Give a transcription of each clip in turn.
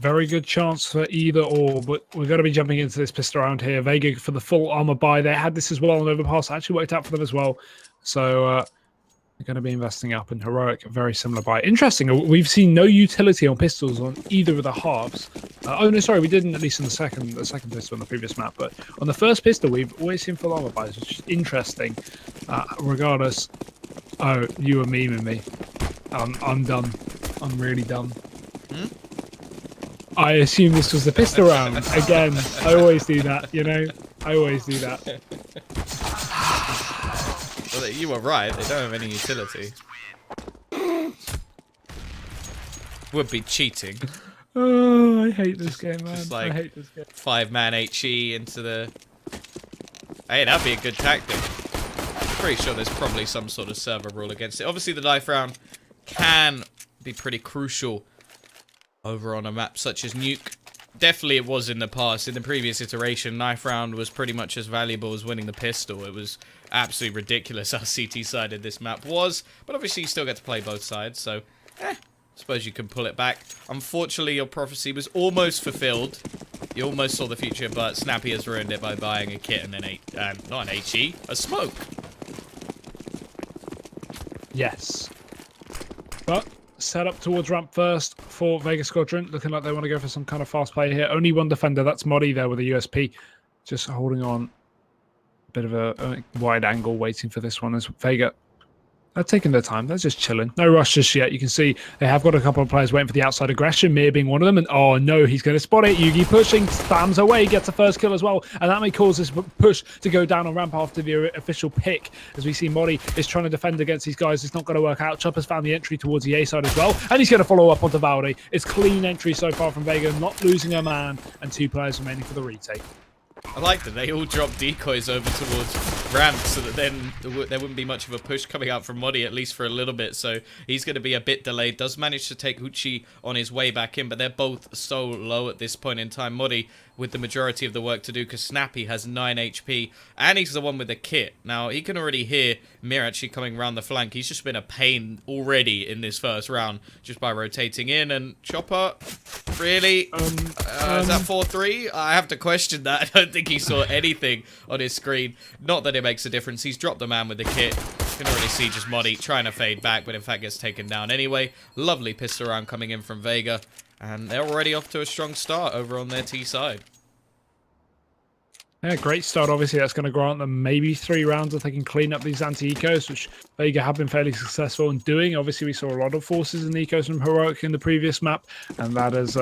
Very good chance for either or, but we've got to be jumping into this pistol round here. Vega for the full armor buy. They had this as well on Overpass. Actually worked out for them as well. So they're going to be investing up in Heroic. Very similar buy. Interesting. We've seen no utility on pistols on either of the halves. Oh no, sorry, we didn't at least in the second pistol on the previous map. But on the first pistol, we've always seen full armor buys, which is interesting. Regardless. Oh, you were memeing me. I'm done. I'm really done. I assume this was the pistol round. Again, I always do that, you know? I always do that. Well, you were right. They don't have any utility. Would be cheating. Oh, I hate this game, man. Just like I hate this game. 5-man HE into the... Hey, that'd be a good tactic. Pretty sure there's probably some sort of server rule against it. Obviously, the knife round can be pretty crucial over on a map such as Nuke. Definitely it was in the past. In the previous iteration, knife round was pretty much as valuable as winning the pistol. It was absolutely ridiculous how CT-sided this map was. But obviously you still get to play both sides, so suppose you can pull it back. Unfortunately, your prophecy was almost fulfilled. You almost saw the future, but Snappy has ruined it by buying a kit and then not an HE, a smoke. Yes. But set up towards ramp first for Vega Squadron. Looking like they want to go for some kind of fast play here. Only one defender. That's Moddy there with a USP. Just holding on. A bit of a wide angle waiting for this one as Vega. They're taking their time. They're just chilling. No rush just yet. You can see they have got a couple of players waiting for the outside aggression. Mir being one of them. And oh no, he's going to spot it. Yugi pushing, spams away, gets the first kill as well. And that may cause this push to go down on ramp after the official pick. As we see Moddy is trying to defend against these guys. It's not going to work out. Chopper's found the entry towards the A side as well. And he's going to follow up onto Valdi. It's clean entry so far from Vega. Not losing a man. And 2 players remaining for the retake. I like that they all dropped decoys over towards ramp so that then there wouldn't be much of a push coming out from Moddy, at least for a little bit. So he's going to be a bit delayed. Does manage to take Uchi on his way back in, but they're both so low at this point in time. Moddy with the majority of the work to do because Snappy has 9 HP and he's the one with the kit. Now, he can already hear Mir actually coming around the flank. He's just been a pain already in this first round just by rotating in. And Chopper, really? Is that 4-3? I have to question that. I don't think he saw anything on his screen. Not that it makes a difference. He's dropped the man with the kit. You can already see just Moddy trying to fade back, but in fact gets taken down anyway. Lovely pistol round coming in from Vega. And they're already off to a strong start over on their T side. Yeah, great start. Obviously, that's going to grant them maybe 3 rounds if they can clean up these anti-ecos, which Vega have been fairly successful in doing. Obviously, we saw a lot of forces in the ecos from Heroic in the previous map, and that has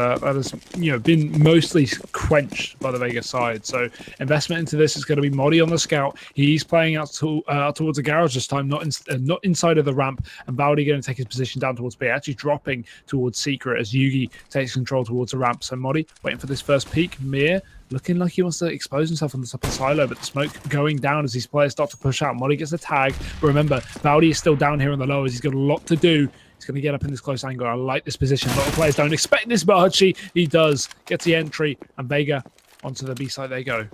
been mostly quenched by the Vega side. So investment into this is going to be Moddy on the scout. He's playing out towards the garage this time, not inside of the ramp, and Valdi going to take his position down towards B, actually dropping towards Secret as Yugi takes control towards the ramp. So Moddy waiting for this first peek. Mir looking like he wants to expose himself on the top of the silo, but the smoke going down as these players start to push out. Moddy gets the tag, but remember, Valdi is still down here in the lowers. He's got a lot to do. He's going to get up in this close angle. I like this position. A lot of players don't expect this, but Archie, he does. Gets the entry, and Vega onto the B side they go.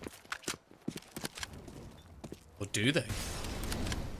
Or do they? Or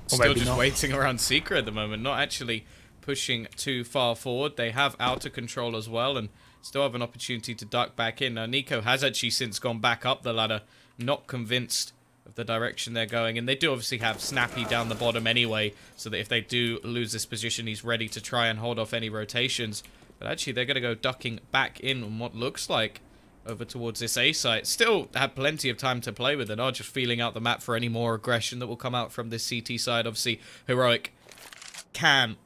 Still just not. waiting around Secret at the moment, not actually pushing too far forward. They have outer control as well, and still have an opportunity to duck back in. Now, Nico has actually since gone back up the ladder, not convinced of the direction they're going. And they do obviously have Snappy down the bottom anyway, so that if they do lose this position, he's ready to try and hold off any rotations. But actually, they're going to go ducking back in on what looks like over towards this A site. Still have plenty of time to play with and are just feeling out the map for any more aggression that will come out from this CT side. Obviously, Heroic can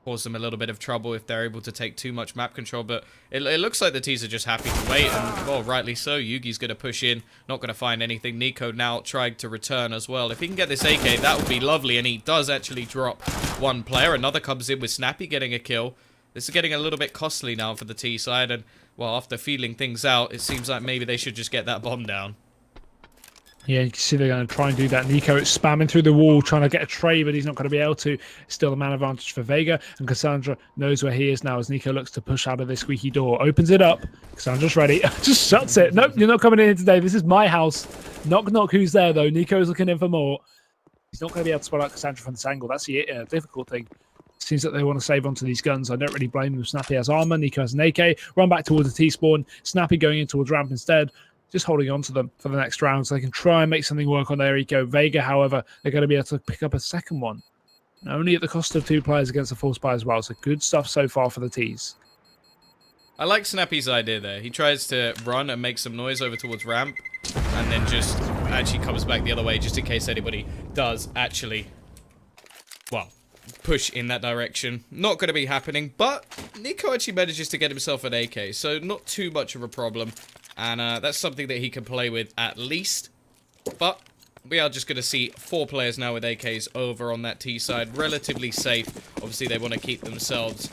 cause them a little bit of trouble if they're able to take too much map control, but it looks like the T's are just happy to wait, and well, rightly so. Yugi's going to push in, not going to find anything. Nico now trying to return as well. If he can get this AK, that would be lovely, and he does actually drop one player. Another comes in with Snappy getting a kill. This is getting a little bit costly now for the T side, and well, after feeling things out, it seems like maybe they should just get that bomb down. Yeah, you can see they're going to try and do that. Nico is spamming through the wall, trying to get a tray, but he's not going to be able to. Still a man advantage for Vega, and Cassandra knows where he is now as Nico looks to push out of this squeaky door. Opens it up. Cassandra's ready. Just shuts it. Nope, you're not coming in today. This is my house. Knock, knock. Who's there, though? Nico's looking in for more. He's not going to be able to spot out Cassandra from this angle. That's the difficult thing. Seems that they want to save onto these guns. I don't really blame them. Snappy has armor. Nico has an AK. Run back towards the T-spawn. Snappy going in towards ramp instead. Just holding on to them for the next round so they can try and make something work on their eco. Vega, however, they're going to be able to pick up a second one. And only at the cost of 2 players against a full spy as well. So good stuff so far for the T's. I like Snappy's idea there. He tries to run and make some noise over towards ramp, and then just actually comes back the other way just in case anybody does actually, well, push in that direction. Not going to be happening, but Nico actually manages to get himself an AK, so not too much of a problem. And that's something that he can play with at least. But we are just going to see 4 players now with AKs over on that T side. Relatively safe. Obviously, they want to keep themselves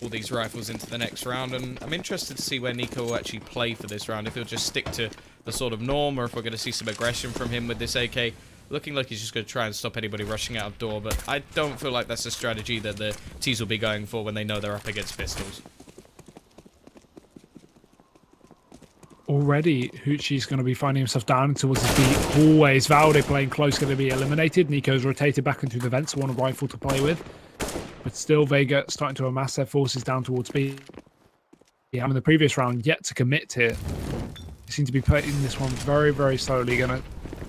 all these rifles into the next round, and I'm interested to see where Nico will actually play for this round, if he'll just stick to the sort of norm, or if we're going to see some aggression from him with this AK. Looking like he's just going to try and stop anybody rushing out of door, but I don't feel like that's a strategy that the T's will be going for when they know they're up against pistols. Already, Hoochie's going to be finding himself down towards the B. Always Valde playing close, going to be eliminated. Nico's rotated back into the vents, one rifle to play with. But still, Vega starting to amass their forces down towards B. In the previous round, yet to commit here. They seem to be playing this one very, very slowly. Going to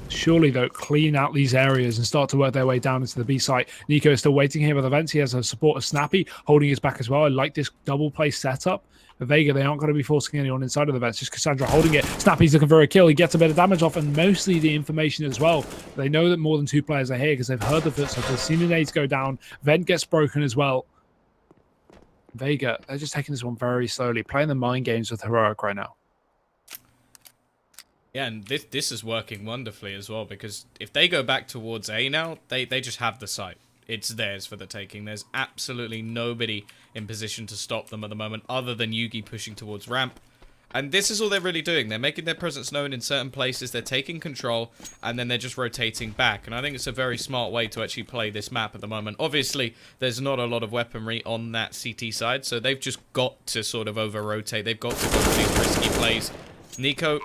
surely, though, clean out these areas and start to work their way down into the B site. Nico is still waiting here with the vents. He has a support of Snappy holding his back as well. I like this double play setup. For Vega, they aren't going to be forcing anyone inside of the vents. Just Cassandra holding it. Snappy's looking for a kill. He gets a bit of damage off, and mostly the information as well. They know that more than 2 players are here because they've heard the footsteps. They've seen the nades go down. Vent gets broken as well. Vega, they're just taking this one very slowly, playing the mind games with Heroic right now. Yeah, and this is working wonderfully as well, because if they go back towards A now, they just have the site. It's theirs for the taking. There's absolutely nobody in position to stop them at the moment, other than Yugi pushing towards ramp. And this is all they're really doing. They're making their presence known in certain places, they're taking control, and then they're just rotating back. And I think it's a very smart way to actually play this map at the moment. Obviously, there's not a lot of weaponry on that CT side, so they've just got to sort of over-rotate. They've got to go for these risky plays. Nico,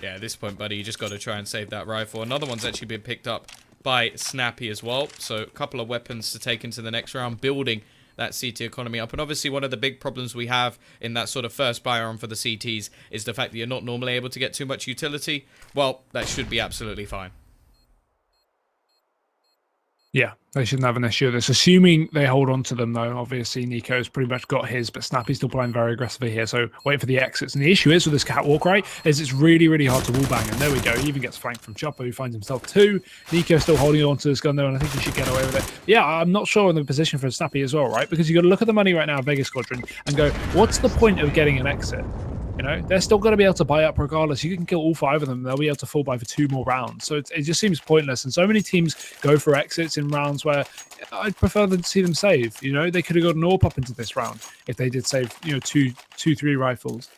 yeah, at this point, buddy, you just got to try and save that rifle. Another one's actually been picked up by Snappy as well. So a couple of weapons to take into the next round, building that CT economy up. And obviously one of the big problems we have in that sort of first firearm for the CTs is the fact that you're not normally able to get too much utility. Well, that should be absolutely fine. Yeah, they shouldn't have an issue with this. Assuming they hold on to them, though. Obviously, Nico's pretty much got his, but Snappy's still playing very aggressively here. So wait for the exits. And the issue is with this catwalk, right, is it's really, really hard to wallbang. And there we go. He even gets flanked from Chopper, who finds himself 2. Nico's still holding on to this gun, though, and I think he should get away with it. Yeah, I'm not sure on the position for Snappy as well, right? Because you've got to look at the money right now, Vega Squadron, and go, what's the point of getting an exit? You know, they're still going to be able to buy up regardless. You can kill all 5 of them. They'll be able to fall by for 2 more rounds. So it just seems pointless. And so many teams go for exits in rounds where I'd prefer to see them save. You know, they could have got an AWP up into this round if they did save, you know, 3 rifles.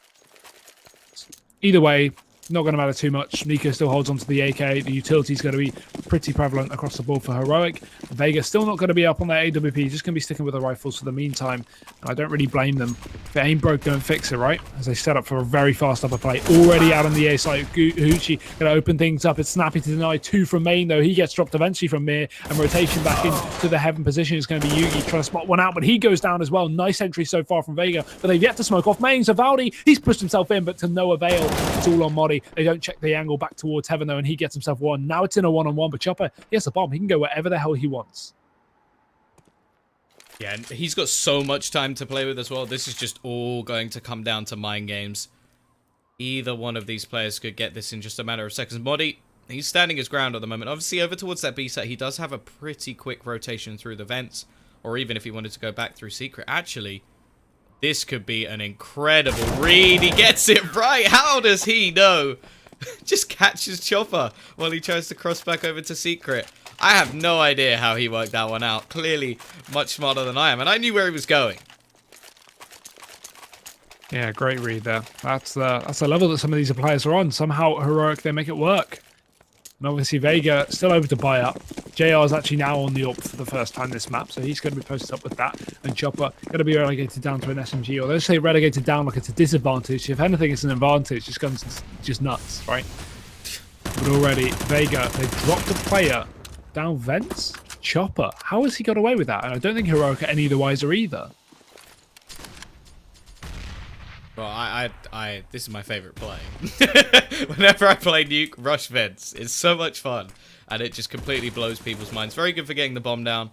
Either way, not going to matter too much. Nico still holds on to the AK. The utility is going to be pretty prevalent across the board for Heroic. Vega still not going to be up on their AWP. Just going to be sticking with the rifles for the meantime. I don't really blame them. If it ain't broke, don't fix it, right? As they set up for a very fast upper play. Already out on the A side. Hoochie going to open things up. It's Snappy to deny 2 from main, though. He gets dropped eventually from Mir. And rotation back into the heaven position is going to be Yugi trying to spot one out. But he goes down as well. Nice entry so far from Vega. But they've yet to smoke off main. So Valde, he's pushed himself in, but to no avail. It's all on Modi. They don't check the angle back towards heaven, though, and he gets himself 1. Now it's in a 1-on-1, but Chopper, he has a bomb. He can go wherever the hell he wants. Yeah, and he's got so much time to play with as well. This is just all going to come down to mind games. Either one of these players could get this in just a matter of seconds. Modi, he's standing his ground at the moment. Obviously, over towards that B site, he does have a pretty quick rotation through the vents, or even if he wanted to go back through secret. Actually, this could be an incredible read. He gets it right. How does he know? Just catches Chopper while he tries to cross back over to secret. I have no idea how he worked that one out. Clearly much smarter than I am, and I knew where he was going. Yeah, great read there. That's the level that some of these players are on. Somehow Heroic, they make it work. And obviously Vega still over to buy up. JR is actually now on the AWP for the first time this map, so he's going to be posted up with that. And Chopper going to be relegated down to an SMG, or they say relegated down like it's a disadvantage. If anything, it's an advantage. This gun's just nuts, right? But already, Vega, they dropped a player down vents. Chopper. How has he got away with that? And I don't think Heroic are any the wiser either. Well, this is my favorite play. Whenever I play nuke, rush vents. It's so much fun, and it just completely blows people's minds. Very good for getting the bomb down,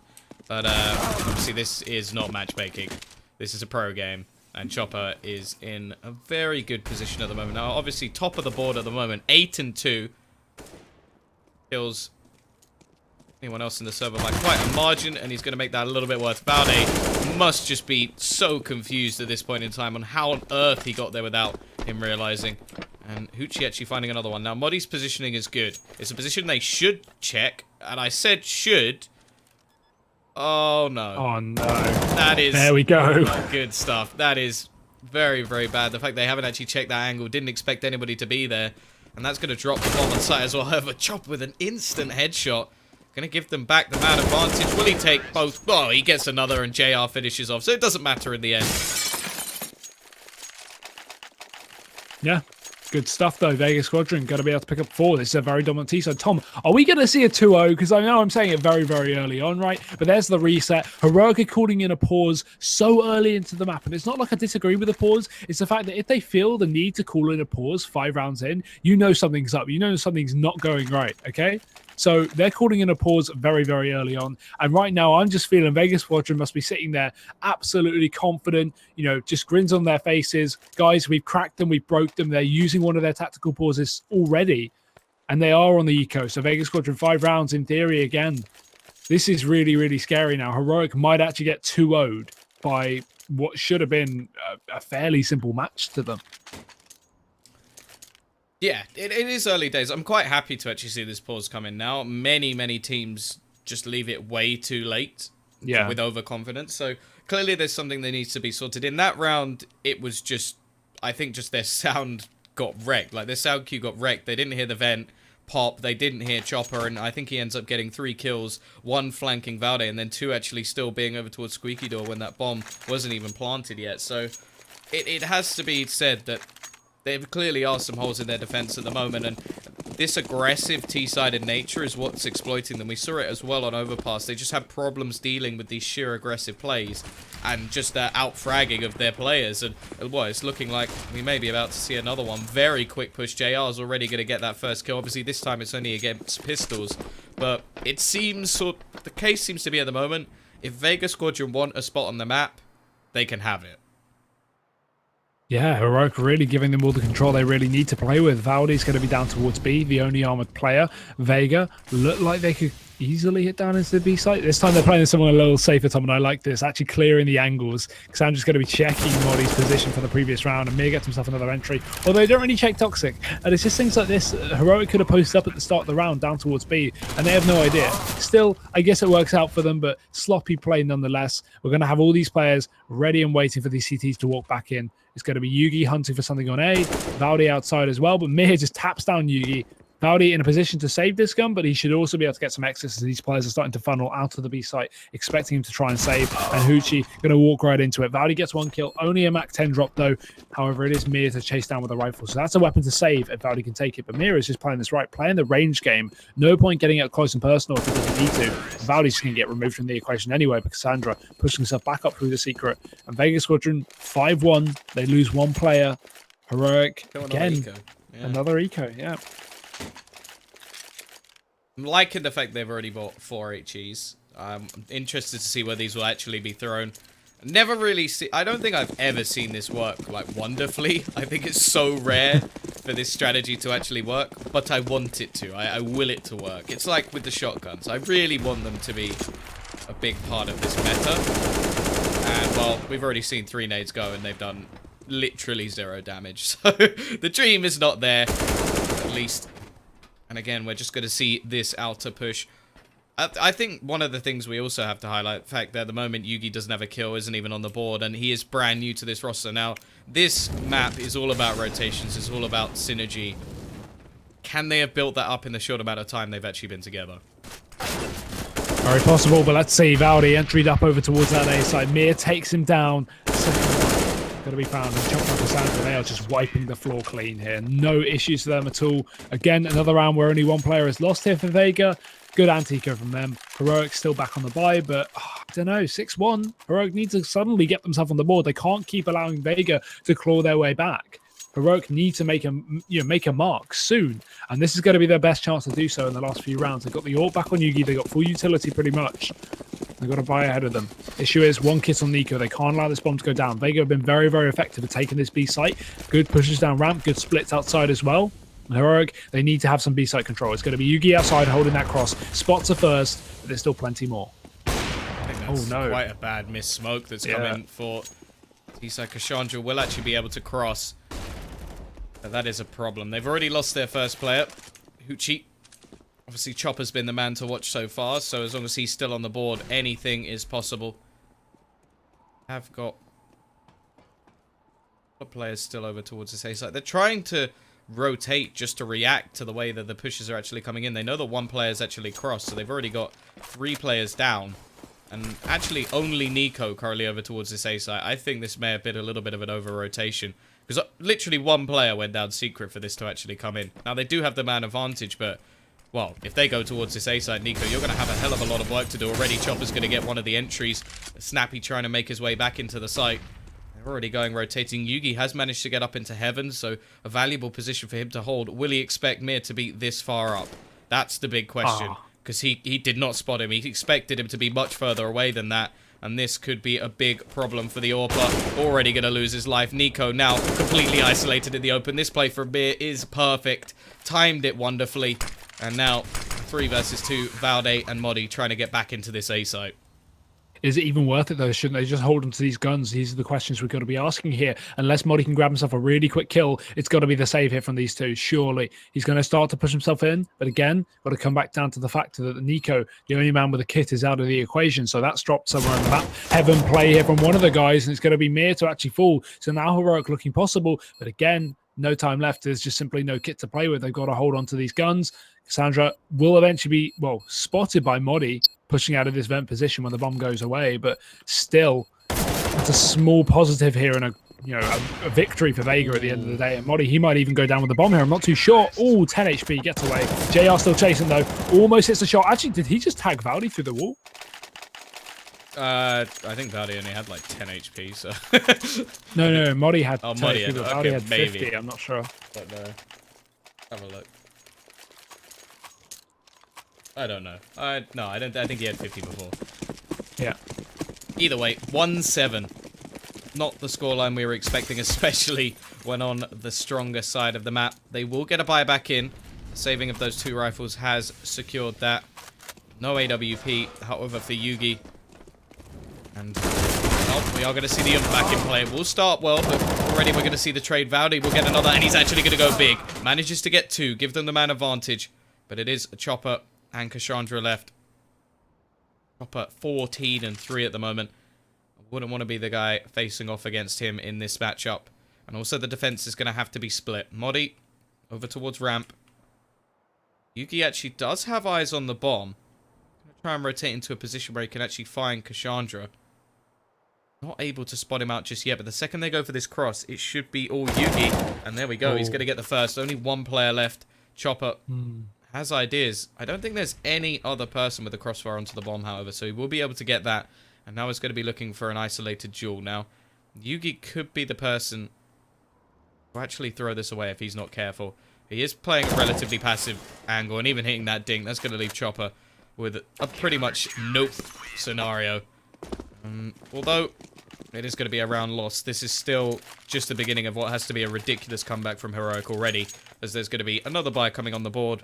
but obviously this is not matchmaking. This is a pro game, and Chopper is in a very good position at the moment. Now, obviously, top of the board at the moment, 8 and 2. Kills anyone else in the server by quite a margin, and he's going to make that a little bit worse. Valde must just be so confused at this point in time on how on earth he got there without him realizing. And Hoochie actually finding another one. Now, Moddy's positioning is good. It's a position they should check, and I said should. Oh, no. Oh, no. That is... There we go. Good stuff. That is very, very bad. The fact they haven't actually checked that angle, didn't expect anybody to be there, and that's going to drop the bomb on site as well. However, Chop with an instant headshot. Going to give them back the man advantage. Will he take both? Oh, he gets another and JR finishes off. So it doesn't matter in the end. Yeah. Good stuff, though. Vega Squadron going to be able to pick up 4. This is a very dominant T-side. Tom, are we going to see a 2-0? Because I know I'm saying it very, very early on, right? But there's the reset. Heroic are calling in a pause so early into the map. And it's not like I disagree with the pause. It's the fact that if they feel the need to call in a pause 5 rounds in, you know something's up. You know something's not going right, okay? So they're calling in a pause very, very early on. And right now, I'm just feeling Vega Squadron must be sitting there absolutely confident, you know, just grins on their faces. Guys, we've cracked them. We've broke them. They're using one of their tactical pauses already. And they are on the eco. So Vega Squadron 5 rounds in theory again. This is really, really scary now. Heroic might actually get 2-0'd by what should have been a fairly simple match to them. Yeah, it is early days. I'm quite happy to actually see this pause come in now. Many teams just leave it way too late with overconfidence. So clearly there's something that needs to be sorted. In that round, it was just, I think just their sound got wrecked. Like their sound cue got wrecked. They didn't hear the vent pop. They didn't hear Chopper. And I think he ends up getting 3 kills, 1 flanking Valde, and then 2 actually still being over towards Squeaky Door when that bomb wasn't even planted yet. So it has to be said that there clearly are some holes in their defense at the moment, and this aggressive T-sided nature is what's exploiting them. We saw it as well on Overpass. They just have problems dealing with these sheer aggressive plays and just the out-fragging of their players. And, well, it's looking like we may be about to see another one. Very quick push. JR's already going to get that first kill. Obviously, this time it's only against pistols, but it seems the case seems to be at the moment, if Vega Squadron want a spot on the map, they can have it. Yeah, Heroic really giving them all the control they really need to play with. Valde's going to be down towards B, the only armored player. Vega look like they could easily hit down into the B site. This time they're playing someone a little safer, Tom, and I like this. Actually clearing the angles. Cassandra's going to be checking Moddy's position for the previous round, and Mir gets himself another entry. Although they don't really check Toxic. And it's just things like this. Heroic could have posted up at the start of the round down towards B, and they have no idea. Still, I guess it works out for them, but sloppy play nonetheless. We're going to have all these players ready and waiting for these CTs to walk back in. It's going to be Yugi hunting for something on A, Valde outside as well, but Mir just taps down Yugi. Valde in a position to save this gun, but he should also be able to get some exits as these players are starting to funnel out of the B site, expecting him to try and save. And Hoochie going to walk right into it. Valde gets 1 kill, only a Mach 10 drop though. However, it is Mir to chase down with a rifle. So that's a weapon to save if Valde can take it. But Mir is just playing this right, playing the range game. No point getting it close and personal if he doesn't need to. Valde's just going to get removed from the equation anyway, but Cassandra pushing herself back up through the secret. And Vega Squadron 5-1. They lose 1 player. Heroic again. Another eco, yeah. I'm liking the fact they've already bought 4 HEs. I'm interested to see where these will actually be thrown. Never really see. I don't think I've ever seen this work like wonderfully. I think it's so rare for this strategy to actually work, but I want it to. I will it to work. It's like with the shotguns. I really want them to be a big part of this meta. And well, we've already seen 3 nades go, and they've done literally 0 damage. So the dream is not there, at least. And again, we're just going to see this outer push. I think one of the things we also have to highlight, the fact that at the moment Yugi doesn't have a kill, isn't even on the board, and he is brand new to this roster. Now, this map is all about rotations, it's all about synergy. Can they have built that up in the short amount of time they've actually been together? Very possible, but let's see. Valde entered up over towards that A side. Mir takes him down. going to be found. And Chopper and Cassandra, they are just wiping the floor clean here. No issues for them at all. Again, another round where only one player is lost here for Vega. Good anti-eco from them. Heroic still back on the bye, but I don't know, 6-1. Heroic needs to suddenly get themselves on the board. They can't keep allowing Vega to claw their way back. Heroic need to make a mark soon, and this is going to be their best chance to do so in the last few rounds. They've got the AWP back on Yugi. They got full utility pretty much. They've got to buy ahead of them. Issue is one kit on Nico. They can't allow this bomb to go down. Vega have been very, very effective at taking this B site. Good pushes down ramp. Good splits outside as well. Heroic, they need to have some B site control. It's going to be Yugi outside holding that cross. Spots are first, but there's still plenty more. I think that's quite a bad miss smoke that's coming for T-side. Cassandra will actually be able to cross. But that is a problem. They've already lost their first player, Hoochie. Obviously, Chopper's been the man to watch so far, so as long as he's still on the board, anything is possible. Have got a players still over towards this A side. They're trying to rotate just to react to the way that the pushes are actually coming in. They know that one player's actually crossed, so they've already got 3 players down. And actually, only Nico currently over towards this A side. I think this may have been a little bit of an over-rotation. Because literally one player went down secret for this to actually come in. Now, they do have the man advantage, but, well, if they go towards this A side, Nico, you're going to have a hell of a lot of work to do already. Chopper's going to get one of the entries. Snappy trying to make his way back into the site. They're already going rotating. Yugi has managed to get up into heaven, so a valuable position for him to hold. Will he expect Mir to be this far up? That's the big question. Because he did not spot him. He expected him to be much further away than that. And this could be a big problem for the AWPer. Already going to lose his life. Nico now completely isolated in the open. This play for Mir is perfect. Timed it wonderfully. And now 3 versus 2. Valde and Modi trying to get back into this A site. Is it even worth it, though? Shouldn't they just hold on to these guns? These are the questions we've got to be asking here. Unless Modi can grab himself a really quick kill, it's got to be the save here from these two, surely. He's going to start to push himself in, but again, got to come back down to the fact that Nico, the only man with a kit, is out of the equation, so that's dropped somewhere in the map. Heaven play here from one of the guys, and it's going to be Mir to actually fall. So now Heroic looking possible, but again, no time left. There's just simply no kit to play with. They've got to hold on to these guns. Cassandra will eventually be, well, spotted by Modi, pushing out of this vent position when the bomb goes away, but still, it's a small positive here and a victory for Vega at the end of the day. And Modi, he might even go down with the bomb here. I'm not too sure. Oh, 10 HP gets away. JR still chasing though. Almost hits the shot. Actually, did he just tag Valdi through the wall? I think Valdi only had like 10 HP, so... No, Modi had 10 Modi HP, but Valdi had 50. I'm not sure. Don't know. Have a look. I don't know. No, I think he had 50 before. Yeah. Either way, 1-7. Not the scoreline we were expecting, especially when on the stronger side of the map. They will get a buy back in. Saving of those 2 rifles has secured that. No AWP, however, for Yugi. And we are going to see the back in play. We'll start well, but already we're going to see the trade. Valdi will get another, and he's actually going to go big. Manages to get 2, give them the man advantage. But it is a Chopper and Cassandra left. Chopper 14 and 3 at the moment. I wouldn't want to be the guy facing off against him in this matchup. And also the defense is going to have to be split. Modi over towards ramp. Yugi actually does have eyes on the bomb. Going to try and rotate into a position where he can actually find Cassandra. Not able to spot him out just yet, but the second they go for this cross, it should be all Yugi. And there we go. He's going to get the first. Only 1 player left. Chopper has ideas. I don't think there's any other person with a crossfire onto the bomb, however, so he will be able to get that. And now he's going to be looking for an isolated duel. Now, Yugi could be the person to actually throw this away if he's not careful. He is playing a relatively passive angle, and even hitting that dink, that's going to leave Chopper with a pretty much nope scenario. Although it is going to be a round loss, this is still just the beginning of what has to be a ridiculous comeback from Heroic already, as there's going to be another buy coming on the board.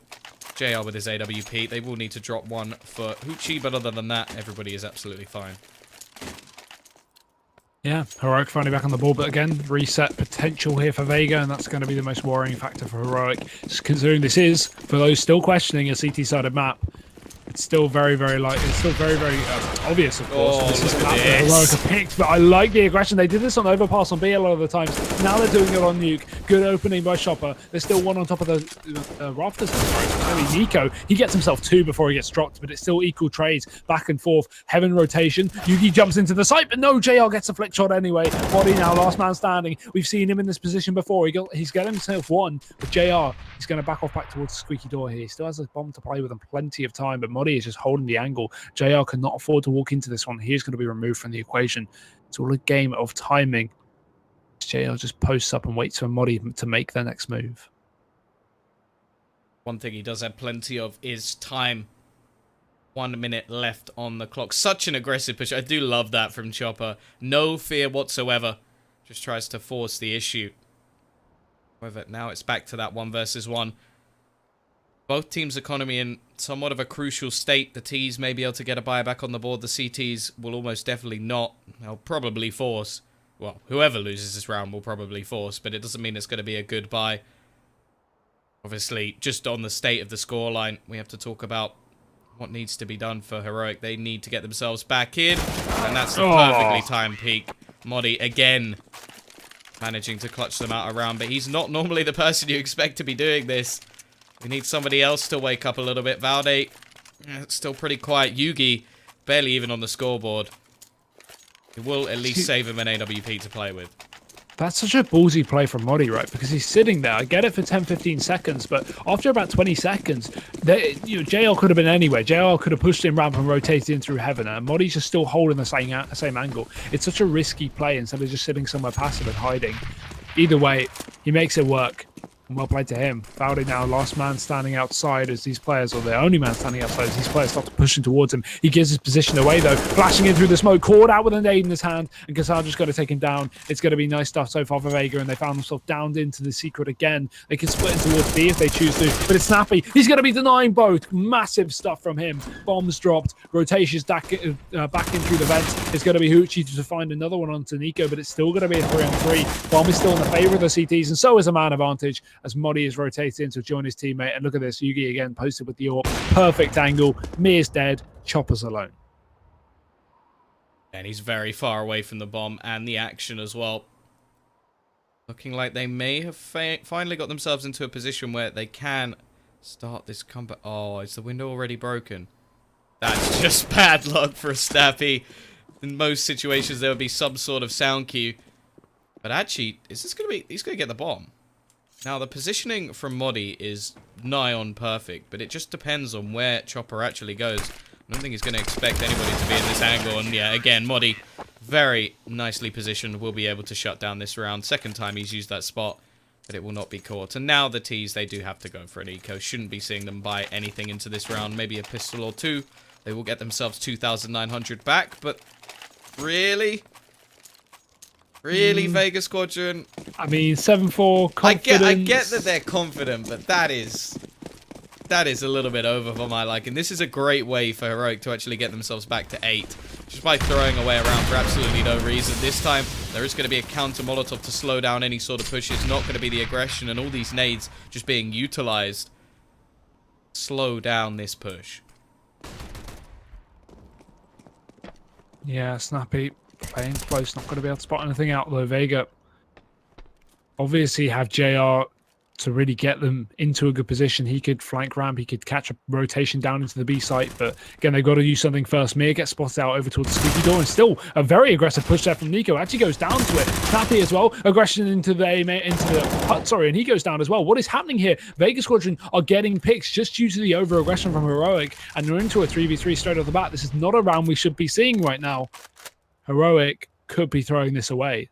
JR with his AWP. They will need to drop 1 for Hoochie, but other than that, everybody is absolutely fine. Yeah, Heroic finally back on the board, but again, reset potential here for Vega, and that's going to be the most worrying factor for Heroic, considering this is, for those still questioning, a CT-sided map. It's still very, very obvious, of course. Oh, This is look not at the this. Heroic picked, but I like the aggression. They did this on overpass on B a lot of the times. Now they're doing it on nuke. Good opening by Chopper. There's still one on top of the rafters. Maybe Nico. He gets himself 2 before he gets dropped, but it's still equal trades back and forth. Heaven rotation. Yugi jumps into the site, but no, JR gets a flick shot anyway. Body now, last man standing. We've seen him in this position before. He's got himself 1, but JR, he's going to back off back towards the squeaky door here. He still has a bomb to play with and plenty of time, but Muddy is just holding the angle. JR cannot afford to walk into this one. He is going to be removed from the equation. It's all a game of timing. JR just posts up and waits for Muddy to make their next move. One thing he does have plenty of is time. 1 minute left on the clock. Such an aggressive push. I do love that from Chopper. No fear whatsoever. Just tries to force the issue. However, now it's back to that 1 versus 1. Both teams' economy in somewhat of a crucial state. The T's may be able to get a buyback on the board. The CTs will almost definitely not. They'll probably force. Well, whoever loses this round will probably force, but it doesn't mean it's going to be a good buy. Obviously, just on the state of the scoreline, we have to talk about what needs to be done for Heroic. They need to get themselves back in, and that's the perfectly timed peak. Modi, again, managing to clutch them out around, but he's not normally the person you expect to be doing this. We need somebody else to wake up a little bit. Valde, still pretty quiet. Yugi, barely even on the scoreboard. It will at least save him an AWP to play with. That's such a ballsy play from Modi, right? Because he's sitting there. I get it for 10-15 seconds, but after about 20 seconds, JL could have been anywhere. JL could have pushed him ramp and rotated in through Heaven, and Modi's just still holding the same angle. It's such a risky play instead of just sitting somewhere passive and hiding. Either way, he makes it work. And well played to him. Valde now, last man standing outside as these players, or the only man standing outside as these players start to push in towards him. He gives his position away though, flashing in through the smoke, caught out with a nade in his hand, and Cassandra's got to take him down. It's going to be nice stuff so far for Vega, and they found themselves downed into the secret again. They can split in towards B if they choose to, but it's Snappy. He's going to be denying both. Massive stuff from him. Bombs dropped. Rotations back in through the vents. It's going to be Hoochie to find another one onto Nico, but it's still going to be a 3-on-3. Bomb is still in the favor of the CTs, and so is a man advantage as Modi is rotating in to join his teammate. And look at this, Yugi again posted with the AWP. Perfect angle. Mir's dead. Chopper's alone. And he's very far away from the bomb and the action as well. Looking like they may have finally got themselves into a position where they can start this comeback. Oh, is the window already broken? That's just bad luck for a Snappy. In most situations, there would be some sort of sound cue. But actually, is this going to be... He's going to get the bomb. Now, the positioning from Modi is nigh on perfect, but it just depends on where Chopper actually goes. I don't think he's going to expect anybody to be in this angle. And yeah, again, Modi, very nicely positioned, will be able to shut down this round. Second time he's used that spot, but it will not be caught. And now the T's, they do have to go for an eco. Shouldn't be seeing them buy anything into this round. Maybe a pistol or two. They will get themselves 2,900 back, but really? Really, Vega Squadron? I mean, 7-4, confidence. I get that they're confident, but that is a little bit over for my liking. This is a great way for Heroic to actually get themselves back to 8, just by throwing away around for absolutely no reason. This time, there is going to be a counter Molotov to slow down any sort of push. It's not going to be the aggression and all these nades just being utilized. Slow down this push. Yeah, Snappy. Playing close, not going to be able to spot anything out though. Vega obviously have JR to really get them into a good position. He could flank ramp, he could catch a rotation down into the B site, but again, they've got to use something first. Mir gets spotted out over towards the squeaky door, and still a very aggressive push there from Nico. Actually goes down to it. Snappy as well, aggression into the hut, sorry, and he goes down as well. What is happening here? Vega Squadron are getting picks just due to the over aggression from Heroic, and they're into a 3v3 straight off the bat. This is not a round we should be seeing right now. Heroic could be throwing this away.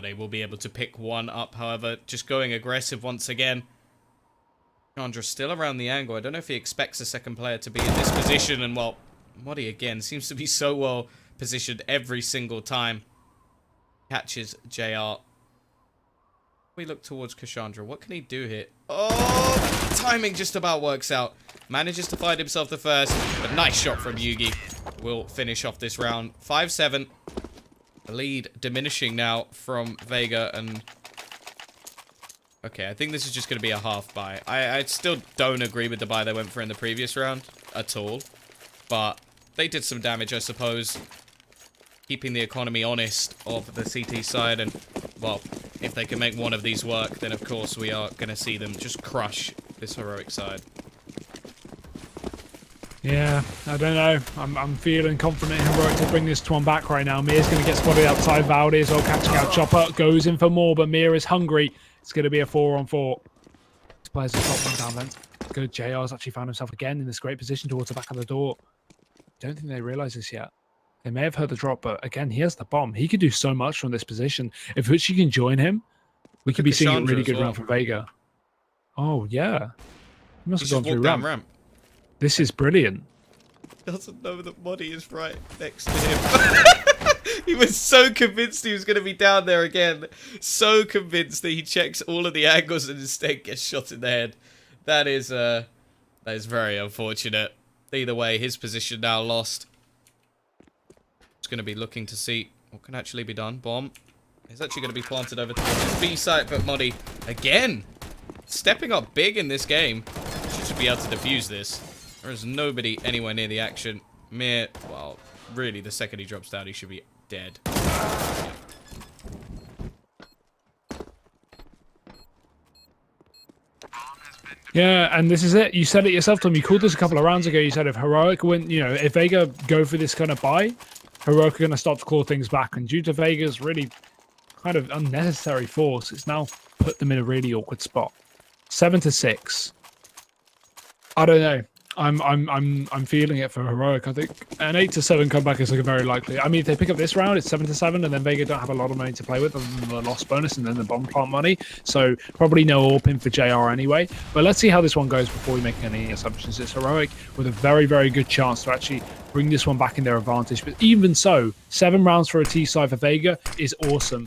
They will be able to pick one up, however, just going aggressive once again. Chandra still around the angle. I don't know if he expects a second player to be in this position, and well, Modi again seems to be so well positioned every single time. Catches JR. We look towards Cassandra. What can he do here? Oh, timing just about works out. Manages to find himself the first, but nice shot from Yugi. Will finish off this round. 5-7. The lead diminishing now from Vega, and Okay, I think this is just going to be a half buy. I still don't agree with the buy they went for in the previous round at all. But they did some damage, I suppose. Keeping the economy honest of the CT side. And, well, if they can make one of these work, then of course we are going to see them just crush this Heroic side. Yeah, I don't know. I'm feeling confident in Heroic to bring this one back right now. Mir's going to get spotted outside. Valdi as well, catching out Chopper. Goes in for more, but Mir is hungry. It's going to be a 4-on-4. This player's a top one down vent. Good. JR's actually found himself again in this great position towards the back of the door. Don't think they realise this yet. They may have heard the drop, but again, he has the bomb. He could do so much from this position. If Uchi can join him, we could be seeing a really good round from Vega. Oh, yeah. He must have gone through ramp. This is brilliant. Doesn't know that Modi is right next to him. He was so convinced he was going to be down there again. So convinced that he checks all of the angles and instead gets shot in the head. That is very unfortunate. Either way, his position now lost. It's going to be looking to see what can actually be done. Bomb is actually going to be planted over towards his B site, but Modi, again, stepping up big in this game. Should be able to defuse this. There is nobody anywhere near the action. Mir, well, really, the second he drops down, he should be dead. Yeah, and this is it. You said it yourself, Tom. You called this a couple of rounds ago. You said if Heroic win, you know, if Vega go for this kind of buy, Heroic are going to start to claw things back. And due to Vega's really kind of unnecessary force, it's now put them in a really awkward spot. 7-6. I don't know. I'm feeling it for Heroic. I think an 8-7 comeback is looking very likely. I mean, if they pick up this round, it's 7-7, and then Vega don't have a lot of money to play with, other than the loss bonus and then the bomb plant money. So probably no AWP for JR anyway. But let's see how this one goes before we make any assumptions. It's Heroic with a very, very good chance to actually bring this one back in their advantage. But even so, 7 rounds for a T side for Vega is awesome.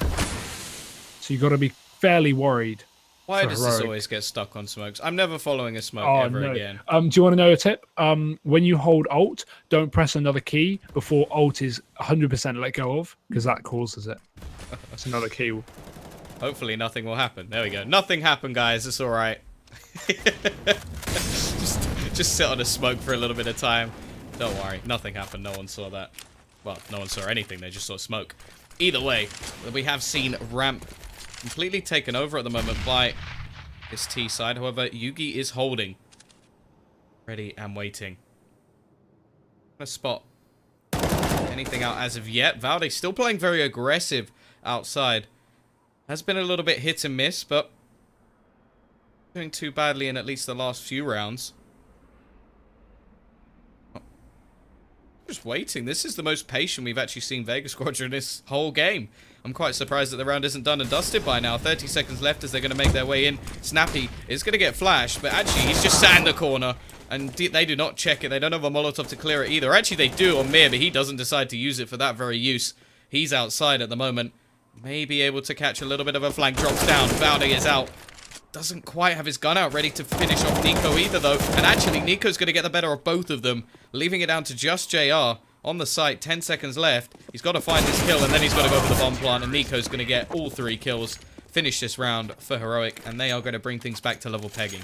So you've got to be fairly worried. Why does this always get stuck on smokes? I'm never following a smoke ever again. Do you want to know a tip? When you hold Alt, don't press another key before Alt is 100% let go of, because that causes it. That's another key. Hopefully nothing will happen. There we go. Nothing happened, guys. It's all right. just sit on a smoke for a little bit of time. Don't worry. Nothing happened. No one saw that. Well, no one saw anything. They just saw smoke. Either way, we have seen ramp completely taken over at the moment by this T side. However, Yugi is holding. Ready and waiting. Gonna spot anything out as of yet. Valde still playing very aggressive outside. Has been a little bit hit and miss, but doing too badly in at least the last few rounds. Just waiting. This is the most patient we've actually seen Vega Squadron this whole game. I'm quite surprised that the round isn't done and dusted by now. 30 seconds left as they're going to make their way in. Snappy is going to get flashed, but actually he's just sat in the corner. And they do not check it. They don't have a Molotov to clear it either. Actually, they do on Mir, but he doesn't decide to use it for that very use. He's outside at the moment. May be able to catch a little bit of a flank. Drops down. Valde is out. Doesn't quite have his gun out ready to finish off Nico either, though. And actually, Nico's going to get the better of both of them, leaving it down to just JR. On the site, 10 seconds left. He's got to find this kill, and then he's got to go for the bomb plant, and Nico's going to get all 3 kills, finish this round for Heroic, and they are going to bring things back to level pegging.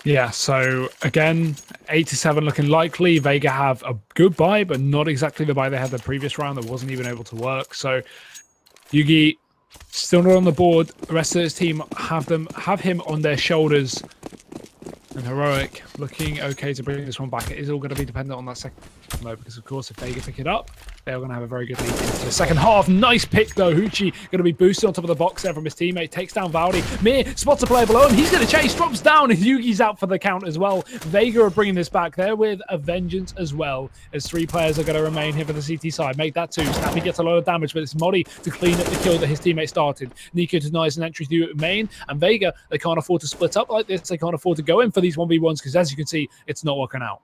Yeah, so again, 8-7 looking likely. Vega have a good buy, but not exactly the buy they had the previous round that wasn't even able to work. So Yugi still not on the board. The rest of his team have him on their shoulders. And Heroic looking okay to bring this one back. It is all going to be dependent on that second mode, because of course if Vega pick it up, they're going to have a very good lead into the second half. Nice pick though. Hoochie going to be boosted on top of the box there from his teammate. Takes down Valdi. Mir spots a player below him. He's going to chase. Drops down. And Yugi's out for the count as well. Vega are bringing this back there with a vengeance as well, as 3 players are going to remain here for the CT side. Make that 2. Snappy gets a lot of damage, but it's Modi to clean up the kill that his teammate started. Nico denies an entry through main, and Vega, they can't afford to split up like this. They can't afford to go in for these 1v1s, because as you can see, it's not working out.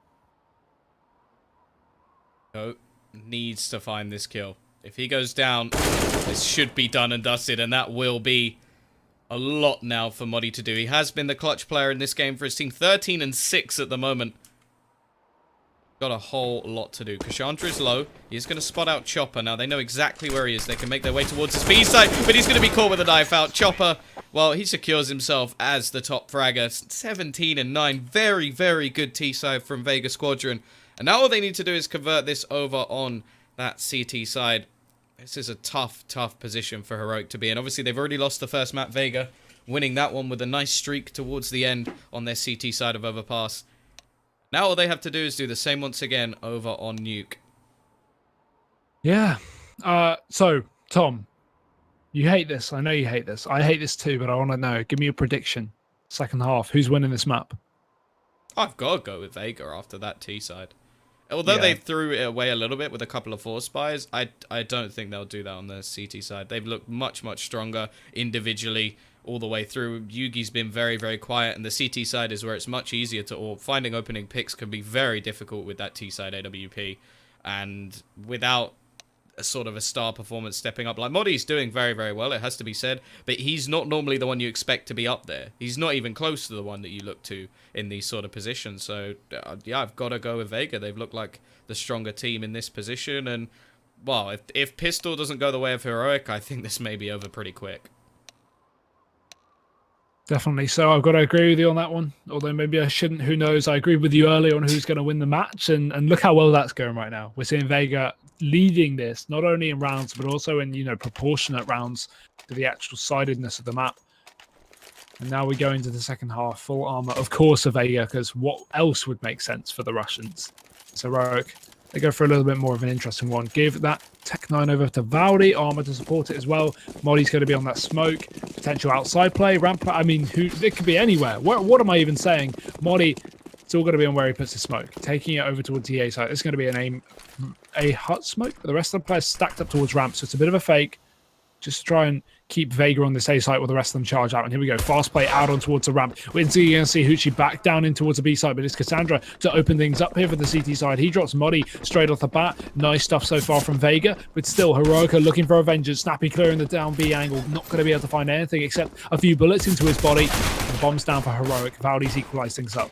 No, needs to find this kill. If he goes down, this should be done and dusted, and that will be a lot now for Modi to do. He has been the clutch player in this game for his team. 13-6 at the moment. got a whole lot to do. Cassandra is low. He's going to spot out Chopper. Now, they know exactly where he is. They can make their way towards his B side, but he's going to be caught with a knife out. Chopper, well, he secures himself as the top fragger. 17 and 9. Very, very good T side from Vega Squadron. And now all they need to do is convert this over on that CT side. This is a tough, tough position for Heroic to be in. Obviously, they've already lost the first map, Vega, winning that one with a nice streak towards the end on their CT side of Overpass. Now all they have to do is do the same once again over on Nuke. Yeah. So, Tom, you hate this. I know you hate this. I hate this too, but I want to know. Give me a prediction. Second half. Who's winning this map? I've got to go with Vega after that T side. Although they threw it away a little bit with a couple of force spies, I don't think they'll do that on the CT side. They've looked much, much stronger individually all the way through. Yugi's been very, very quiet, and the CT side is where it's much easier to, or finding opening picks can be very difficult with that T side AWP, and without a sort of a star performance stepping up. Like, Modi's doing very, very well, it has to be said, but he's not normally the one you expect to be up there. He's not even close to the one that you look to in these sort of positions. So, yeah, I've got to go with Vega. They've looked like the stronger team in this position, and, well, if Pistol doesn't go the way of Heroic, I think this may be over pretty quick. Definitely. So I've got to agree with you on that one. Although maybe I shouldn't. Who knows? I agreed with you earlier on who's going to win the match. And look how well that's going right now. We're seeing Vega leading this, not only in rounds, but also in, proportionate rounds to the actual sidedness of the map. And now we go into the second half. Full armor, of course, of Vega, because what else would make sense for the Russians? So Heroic, they go for a little bit more of an interesting one. Give that Tech 9 over to Valdi, armor to support it as well. Modi's going to be on that smoke, potential outside play, ramp. I mean, it could be anywhere. What am I even saying? Modi, it's all going to be on where he puts the smoke. Taking it over towards the A side. It's going to be a hut smoke, but the rest of the players stacked up towards ramp, so it's a bit of a fake. Just try and keep Vega on this A site while the rest of them charge out. And here we go. Fast play out on towards the ramp. We're going to see Hoochie back down in towards the B side, but it's Cassandra to open things up here for the CT side. He drops Modi straight off the bat. Nice stuff so far from Vega, but still Heroic are looking for a vengeance. Snappy clearing the down B angle. Not going to be able to find anything except a few bullets into his body. The bomb's down for Heroic. Valdi's equalized things up.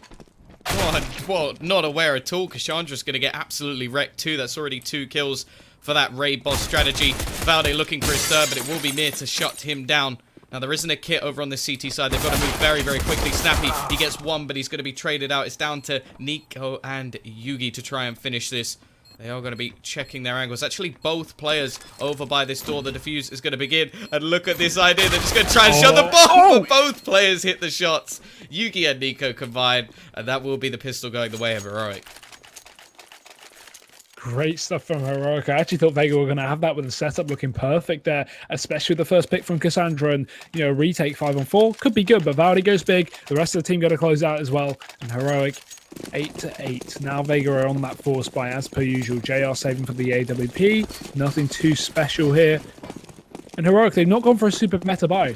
Well, not aware at all. Cassandra's going to get absolutely wrecked too. That's already 2 kills for that raid boss strategy. Valde looking for his third, but it will be Mir to shut him down. Now, there isn't a kit over on the CT side. They've got to move very, very quickly. Snappy, he gets 1, but he's going to be traded out. It's down to Nico and Yugi to try and finish this. They are going to be checking their angles. Actually, both players over by this door. The defuse is going to begin. And look at this idea. They're just going to try and shut the bomb. But both players hit the shots. Yugi and Nico combined. And that will be the pistol going the way of Heroic. Great stuff from Heroic. I actually thought Vega were going to have that with the setup looking perfect there, especially with the first pick from Cassandra, and retake 5-on-4 could be good, but Valdi goes big. The rest of the team got to close out as well, and Heroic 8-8. Now Vega are on that force by as per usual. JR saving for the AWP. Nothing too special here. And Heroic, they've not gone for a super meta buy.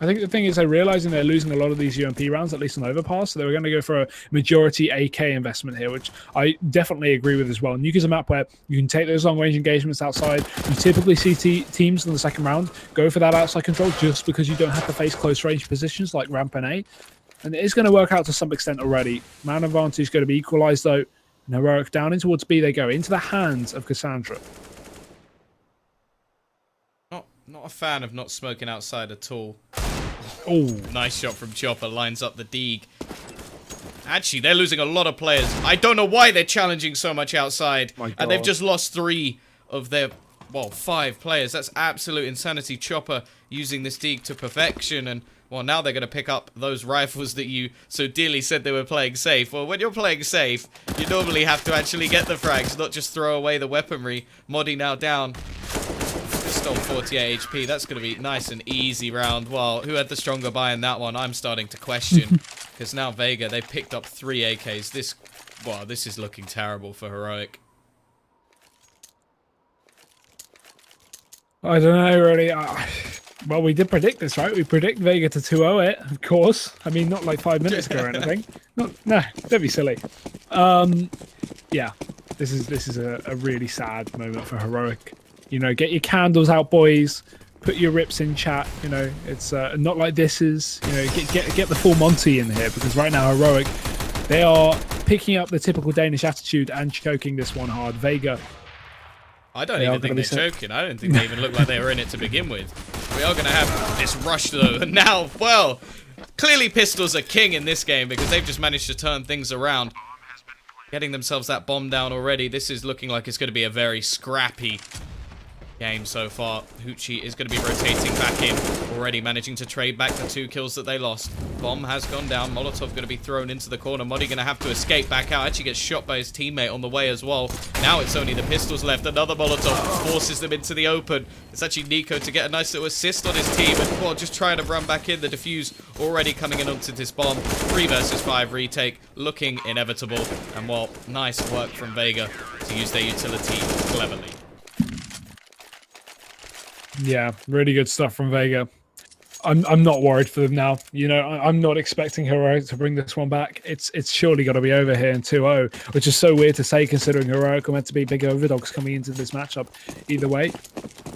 I think the thing is they're realizing they're losing a lot of these UMP rounds, at least on Overpass, so they were going to go for a majority AK investment here, which I definitely agree with as well. Nuke is a map where you can take those long-range engagements outside. You typically see teams in the second round go for that outside control just because you don't have to face close-range positions like ramp and A. And it is going to work out to some extent already. Man advantage is going to be equalized, though. And Heroic down in towards B they go, into the hands of Cassandra. Not a fan of not smoking outside at all. Oh, nice shot from Chopper. Lines up the Deeg. Actually, they're losing a lot of players. I don't know why they're challenging so much outside. And they've just lost 3 of their, 5 players. That's absolute insanity. Chopper using this Deeg to perfection. And, well, now they're going to pick up those rifles that you so dearly said they were playing safe. Well, when you're playing safe, you normally have to actually get the frags, not just throw away the weaponry. Modi now down. Stole 48 HP. That's going to be nice and easy round. Well, who had the stronger buy in that one? I'm starting to question. Because now Vega, they've picked up 3 AKs. This is looking terrible for Heroic. I don't know, really. Well, we did predict this, right? We predict Vega to 2-0 it, of course. I mean, not like 5 minutes ago or anything. No, don't be silly. Yeah, this is a really sad moment for Heroic. Get your candles out, boys. Put your rips in chat. It's not like this is. Get the full Monty in here, because right now Heroic, they are picking up the typical Danish attitude and choking this one hard. Vega. I don't even think they're choking. I don't think they even look like they were in it to begin with. We are going to have this rush, though. And now, well, clearly pistols are king in this game because they've just managed to turn things around. Getting themselves that bomb down already. This is looking like it's going to be a very scrappy game so far. Hoochie is going to be rotating back in, already managing to trade back the 2 kills that they lost. Bomb has gone down. Molotov going to be thrown into the corner. Muddy going to have to escape back out. Actually gets shot by his teammate on the way as well. Now it's only the pistols left. Another Molotov forces them into the open. It's actually Nico to get a nice little assist on his team. And well, just trying to run back in. The defuse already coming in onto this bomb. 3 versus 5 retake. Looking inevitable. And well, nice work from Vega to use their utility cleverly. Yeah, really good stuff from Vega. I'm not worried for them now. You know, I'm not expecting Heroic to bring this one back. It's surely got to be over here in 2-0, which is so weird to say considering Heroic are meant to be big overdogs coming into this matchup. Either way,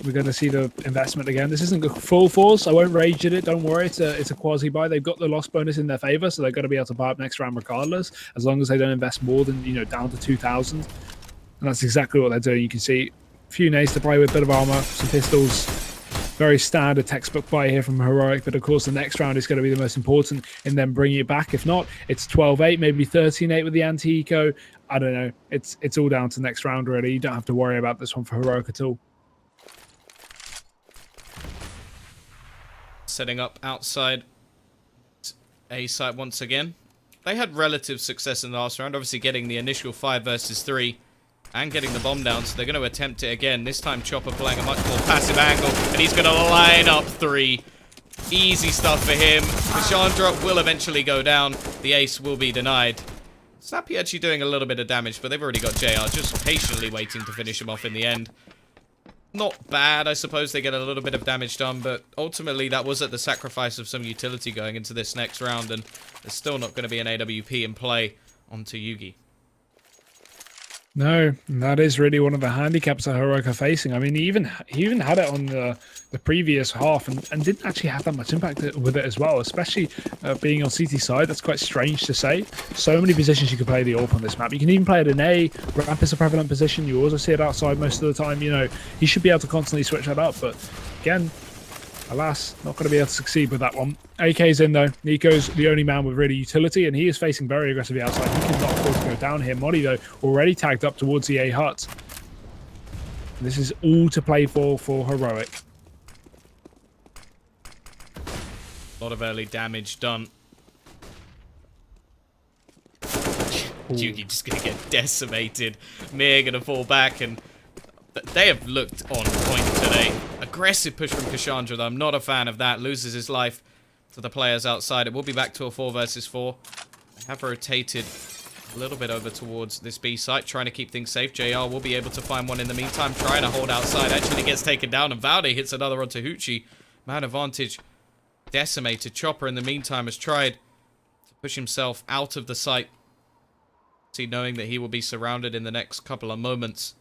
we're going to see the investment again. This isn't full force. I won't rage at it. Don't worry. It's a quasi buy. They've got the loss bonus in their favor, so they're going to be able to buy up next round regardless, as long as they don't invest more than, you know, down to 2,000. And that's exactly what they're doing. You can see a few nades to play with, a bit of armor, some pistols. Very standard textbook buy here from Heroic, but of course the next round is going to be the most important in them bringing it back. If not, it's 12-8, maybe 13-8 with the anti-eco. I don't know. It's all down to next round, really. You don't have to worry about this one for Heroic at all. Setting up outside A site once again. They had relative success in the last round, obviously getting the initial 5 versus 3. And getting the bomb down, so they're going to attempt it again. This time Chopper playing a much more passive angle, and he's going to line up 3. Easy stuff for him. Cassandra will eventually go down. The ace will be denied. Snappy actually doing a little bit of damage, but they've already got JR just patiently waiting to finish him off in the end. Not bad, I suppose. They get a little bit of damage done, but ultimately that was at the sacrifice of some utility going into this next round, and there's still not going to be an AWP in play onto Yugi. No, that is really one of the handicaps that Heroic are facing. I mean, he even had it on the previous half and didn't actually have that much impact with it as well, especially being on CT side. That's quite strange to say. So many positions you could play the AWP on this map. You can even play it in A. Ramp is a prevalent position. You also see it outside most of the time. You know, he should be able to constantly switch that up. But again, alas, not going to be able to succeed with that one. AK's in though. Nico's the only man with really utility, and he is facing very aggressively outside. He cannot afford to go down here. Molly though, already tagged up towards the A hut. This is all to play for Heroic. A lot of early damage done. Yugi just going to get decimated. Mir going to fall back, and they have looked on point today. Aggressive push from Cassandra, though. I'm not a fan of that. Loses his life to the players outside. It will be back to a 4 versus 4. They have rotated a little bit over towards this B site, trying to keep things safe. JR will be able to find one in the meantime, trying to hold outside. Actually gets taken down, and Valde hits another onto Hoochie. Man advantage decimated. Chopper, in the meantime, has tried to push himself out of the site, knowing that he will be surrounded in the next couple of moments.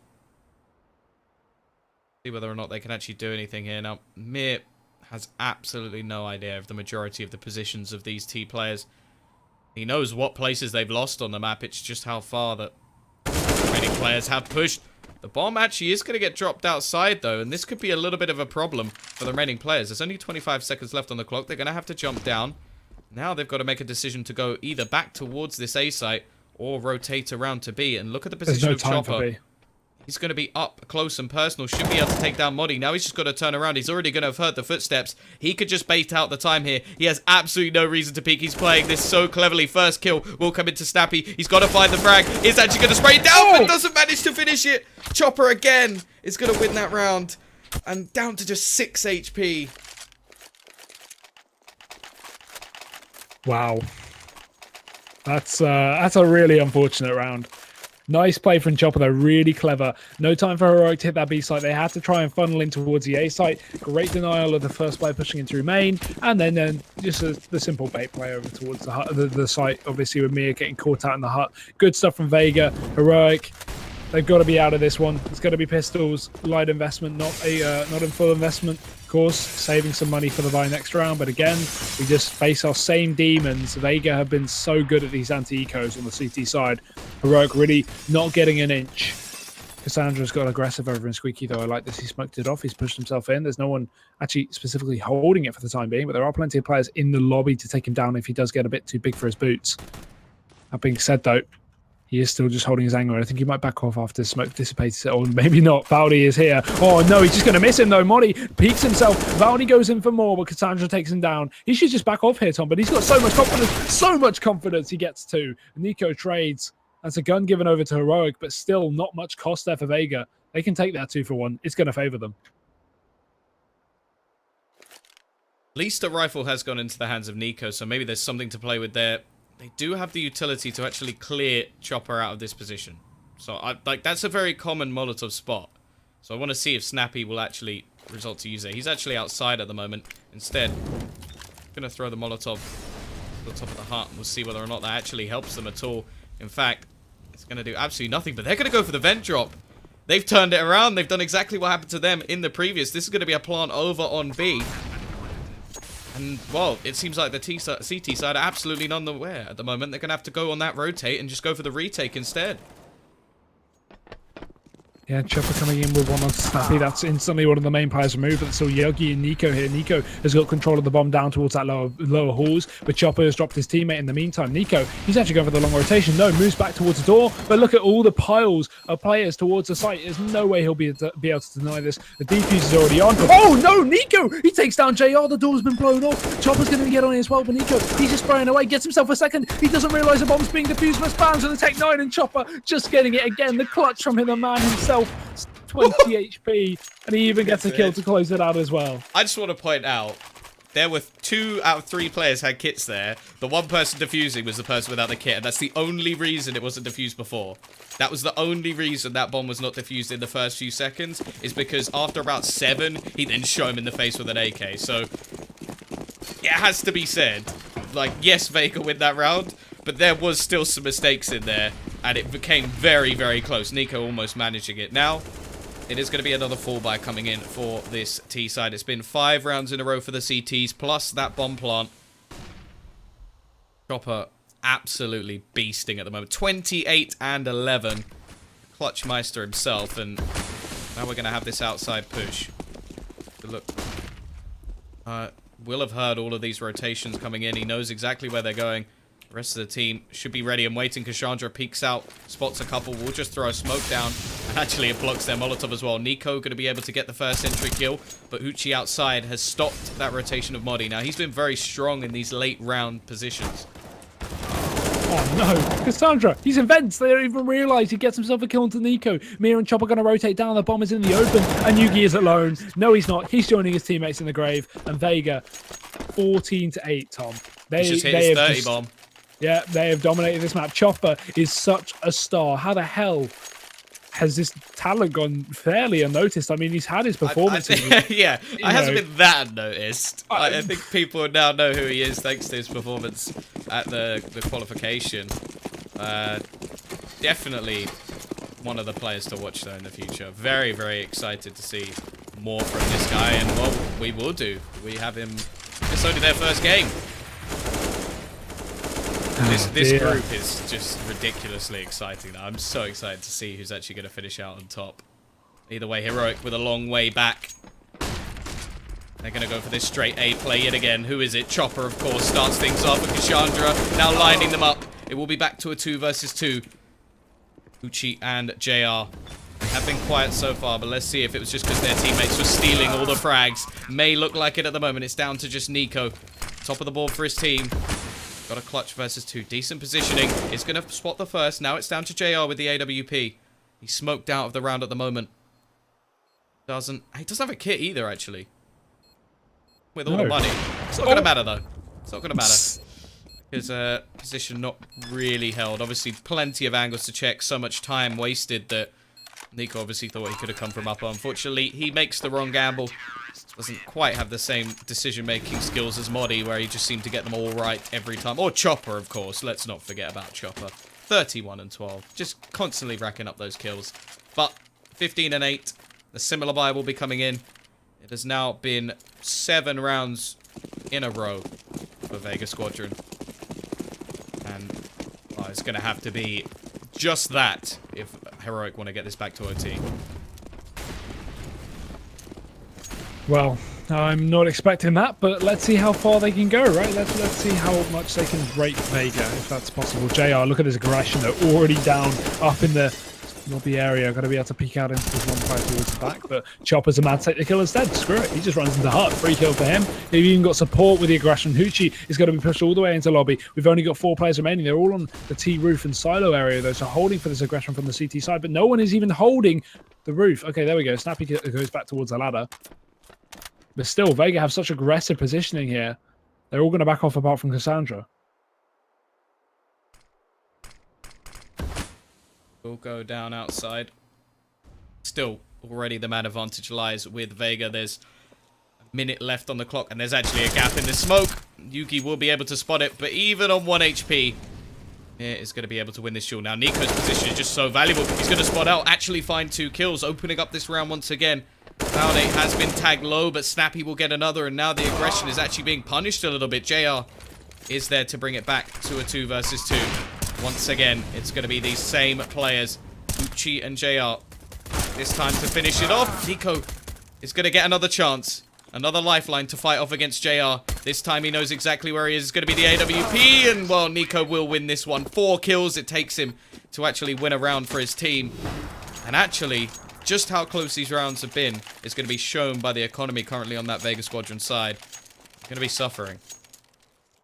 See whether or not they can actually do anything here. Now, Mir has absolutely no idea of the majority of the positions of these T players. He knows what places they've lost on the map. It's just how far that many players have pushed. The bomb actually is going to get dropped outside, though, and this could be a little bit of a problem for the remaining players. There's only 25 seconds left on the clock. They're going to have to jump down. Now they've got to make a decision to go either back towards this A site or rotate around to B. And look at the position of Chopper. He's going to be up close and personal. Should be able to take down Modi. Now he's just got to turn around. He's already going to have heard the footsteps. He could just bait out the time here. He has absolutely no reason to peek. He's playing this so cleverly. First kill will come into Snappy. He's got to find the frag. He's actually going to spray it down, but doesn't manage to finish it. Chopper again is going to win that round. And down to just 6 HP. Wow. That's a really unfortunate round. Nice play from Chopper, though. Really clever. No time for Heroic to hit that B site. They had to try and funnel in towards the A site. Great denial of the first player pushing in through main. And then just the simple bait play over towards the hut, the site, obviously, with Mia getting caught out in the hut. Good stuff from Vega. Heroic They've got to be out of this one. It's going to be pistols, light investment, not in full investment. Of course, saving some money for the buy next round. But again, we just face our same demons. Vega have been so good at these anti-ecos on the CT side. Heroic really not getting an inch. Cassandra's got aggressive over in Squeaky, though. I like this. He smoked it off. He's pushed himself in. There's no one actually specifically holding it for the time being, but there are plenty of players in the lobby to take him down if he does get a bit too big for his boots. That being said, though, he is still just holding his anger. I think he might back off after smoke dissipates, or maybe not. Valdi is here. Oh, no, he's just going to miss him, though. Modi peeks himself. Valdi goes in for more, but Cassandra takes him down. He should just back off here, Tom, but he's got so much confidence he gets to. Nico trades. That's a gun given over to Heroic, but still not much cost there for Vega. They can take that 2-for-1. It's going to favor them. At least a rifle has gone into the hands of Nico, so maybe there's something to play with there. They do have the utility to actually clear Chopper out of this position. So, that's a very common Molotov spot. So I want to see if Snappy will actually result to use it. He's actually outside at the moment. Instead, I'm going to throw the Molotov to the top of the hut, and we'll see whether or not that actually helps them at all. In fact, it's going to do absolutely nothing, but they're going to go for the vent drop. They've turned it around. They've done exactly what happened to them in the previous. This is going to be a plant over on B. And, well, it seems like the CT side are absolutely none the way at the moment. They're going to have to go on that rotate and just go for the retake instead. Yeah, Chopper coming in with one on Snappy. That's instantly one of the main players removed. But still Yogi and Nico here. Nico has got control of the bomb down towards that lower halls. But Chopper has dropped his teammate in the meantime. Nico, he's actually going for the long rotation. No, moves back towards the door. But look at all the piles of players towards the site. There's no way he'll be able to deny this. The defuse is already on. Oh, no, Nico! He takes down JR. The door's been blown off. Chopper's going to get on it as well. But Nico, he's just spraying away. Gets himself a second. He doesn't realise the bomb's being defused. But spams on the Tech 9 and Chopper just getting it again. The clutch from him, the man himself. 20 HP, and he even gets a kill to close it out as well. I just want to point out, there were 2 out of 3 players had kits there. The one person defusing was the person without the kit, and that's the only reason it wasn't defused before. That was the only reason that bomb was not defused in the first few seconds, is because after about 7, he then shot him in the face with an AK. So, it has to be said, like, yes, Vega win that round, but there was still some mistakes in there, and it became very, very close. Nico almost managing it. Now, it is going to be another fall by coming in for this T side. It's been 5 rounds in a row for the CTs, plus that bomb plant. Chopper absolutely beasting at the moment. 28 and 11. Clutchmeister himself, and now we're going to have this outside push. Look, will have heard all of these rotations coming in. He knows exactly where they're going. The rest of the team should be ready and waiting. Cassandra peeks out, spots a couple. We'll just throw a smoke down. And actually, it blocks their Molotov as well. Nico going to be able to get the first entry kill. But Uchi outside has stopped that rotation of Modi. Now, he's been very strong in these late round positions. Oh, no. Cassandra, he's in vents. They don't even realise he gets himself a kill into Nico. Mira and Chopper going to rotate down. The bomb is in the open. And Yugi is alone. No, he's not. He's joining his teammates in the grave. And Vega, 14-8, Tom. He's just hit his 30 bomb. Yeah, they have dominated this map. Chopper is such a star. How the hell has this talent gone fairly unnoticed? I mean, he's had his performances. Yeah, it hasn't been that unnoticed. I think people now know who he is thanks to his performance at the qualification. Definitely one of the players to watch, though, in the future. Very, very excited to see more from this guy. And, well, we will do. We have him... It's only their first game. This group is just ridiculously exciting. I'm so excited to see who's actually going to finish out on top. Either way, Heroic with a long way back. They're going to go for this straight A play yet again. Who is it? Chopper, of course, starts things off with Cassandra. Now lining them up. It will be back to a 2 versus 2. Uchi and JR have been quiet so far, but let's see if it was just because their teammates were stealing all the frags. May look like it at the moment. It's down to just Nico. Top of the board for his team. Got a clutch versus 2. Decent positioning. It's going to spot the first. Now it's down to JR with the AWP. He's smoked out of the round at the moment. He doesn't have a kit either, actually. With all the money. It's not going to matter, though. It's not going to matter. His position not really held. Obviously, plenty of angles to check. So much time wasted that Nico obviously thought he could have come from upper. Unfortunately, he makes the wrong gamble. Doesn't quite have the same decision-making skills as Modi, where he just seemed to get them all right every time. Or Chopper, of course. Let's not forget about Chopper. 31 and 12. Just constantly racking up those kills. But 15 and 8. The similar buy will be coming in. It has now been 7 rounds in a row for Vega Squadron. And it's going to have to be just that if Heroic want to get this back to OT. Well, I'm not expecting that, but let's see how far they can go, right? Let's see how much they can break Vega, if that's possible. JR, look at his aggression. They're already down up in the lobby area. Got to be able to peek out into this one fight towards the back, but Chopper's a man to take the kill instead. Screw it. He just runs into hut. Free kill for him. They've even got support with the aggression. Hoochie is going to be pushed all the way into lobby. We've only got 4 players remaining. They're all on the T roof and silo area, though, so holding for this aggression from the CT side, but no one is even holding the roof. Okay, there we go. Snappy goes back towards the ladder. But still, Vega have such aggressive positioning here. They're all going to back off apart from Cassandra. We'll go down outside. Still, already the man advantage lies with Vega. There's a minute left on the clock, and there's actually a gap in the smoke. Yugi will be able to spot it, but even on 1 HP, it is going to be able to win this duel. Now, Nico's position is just so valuable. He's going to spot out, actually find 2 kills, opening up this round once again. Valde has been tagged low, but Snappy will get another, and now the aggression is actually being punished a little bit. JR is there to bring it back to a 2 versus 2. Once again, it's going to be these same players, Uchi and JR. This time to finish it off. Nico is going to get another chance. Another lifeline to fight off against JR. This time he knows exactly where he is. It's going to be the AWP, and, well, Nico will win this one. 4 kills it takes him to actually win a round for his team. And actually, just how close these rounds have been is going to be shown by the economy currently on that Vega Squadron side. Going to be suffering.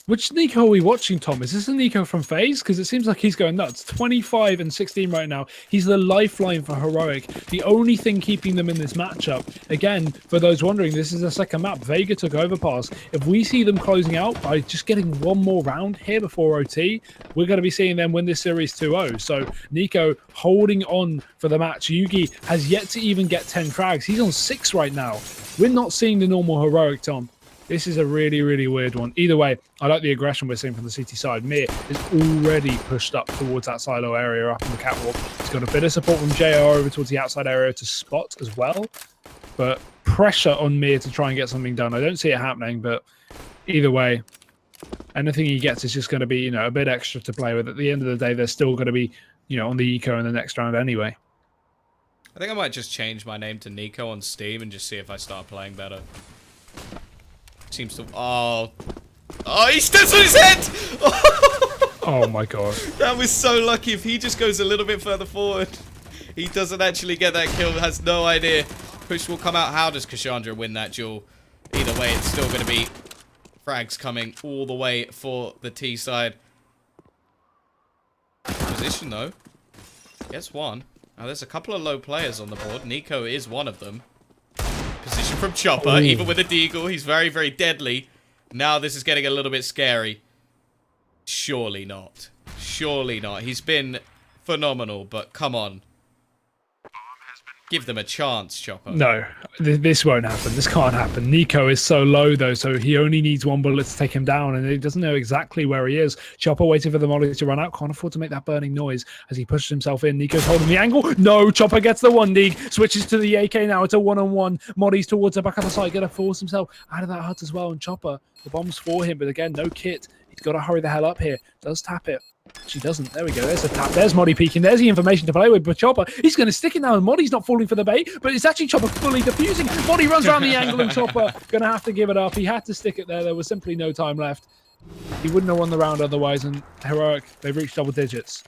Which Nico are we watching, Tom? Is this a Nico from FaZe? Because it seems like he's going nuts. 25 and 16 right now. He's the lifeline for Heroic. The only thing keeping them in this matchup. Again, for those wondering, this is the second map. Vega took Overpass. If we see them closing out by just getting one more round here before OT, we're going to be seeing them win this series 2-0. So Nico holding on for the match. Yugi has yet to even get 10 frags. He's on 6 right now. We're not seeing the normal Heroic, Tom. This is a really, really weird one. Either way, I like the aggression we're seeing from the CT side. Mir is already pushed up towards that silo area up in the catwalk. He's got a bit of support from JR over towards the outside area to spot as well. But pressure on Mir to try and get something done. I don't see it happening, but either way, anything he gets is just going to be, you know, a bit extra to play with. At the end of the day, they're still going to be, you know, on the eco in the next round anyway. I think I might just change my name to Nico on Steam and just see if I start playing better. Seems to... Oh, he steps on his head! Oh my god. That was so lucky. If he just goes a little bit further forward, he doesn't actually get that kill, has no idea. Push will come out. How does Cassandra win that duel? Either way, it's still going to be frags coming all the way for the T side. Position, though. Gets one. Now, there's a couple of low players on the board. Nico is one of them. Position from Chopper, even with a deagle. He's very, very deadly. Now this is getting a little bit scary. Surely not. Surely not. He's been phenomenal, but come on. Give them a chance, Chopper. No, this won't happen. This can't happen. Nico is so low, though, so he only needs 1 bullet to take him down, and he doesn't know exactly where he is. Chopper waiting for the molly to run out. Can't afford to make that burning noise as he pushes himself in. Nico's holding the angle. No, Chopper gets the 1 dig. Switches to the AK now. It's a 1-on-1. Molly's towards the back of the site. Going to force himself out of that hut as well. And Chopper, the bomb's for him, but again, no kit. He's got to hurry the hell up here. Does tap it. She doesn't. There we go. There's the tap. There's Moddy peeking. There's the information to play with. But Chopper, he's going to stick it now. And Moddy's not falling for the bait, but it's actually Chopper fully defusing. Moddy runs around the angle, and Chopper going to have to give it up. He had to stick it there. There was simply no time left. He wouldn't have won the round otherwise. And Heroic, they've reached double digits.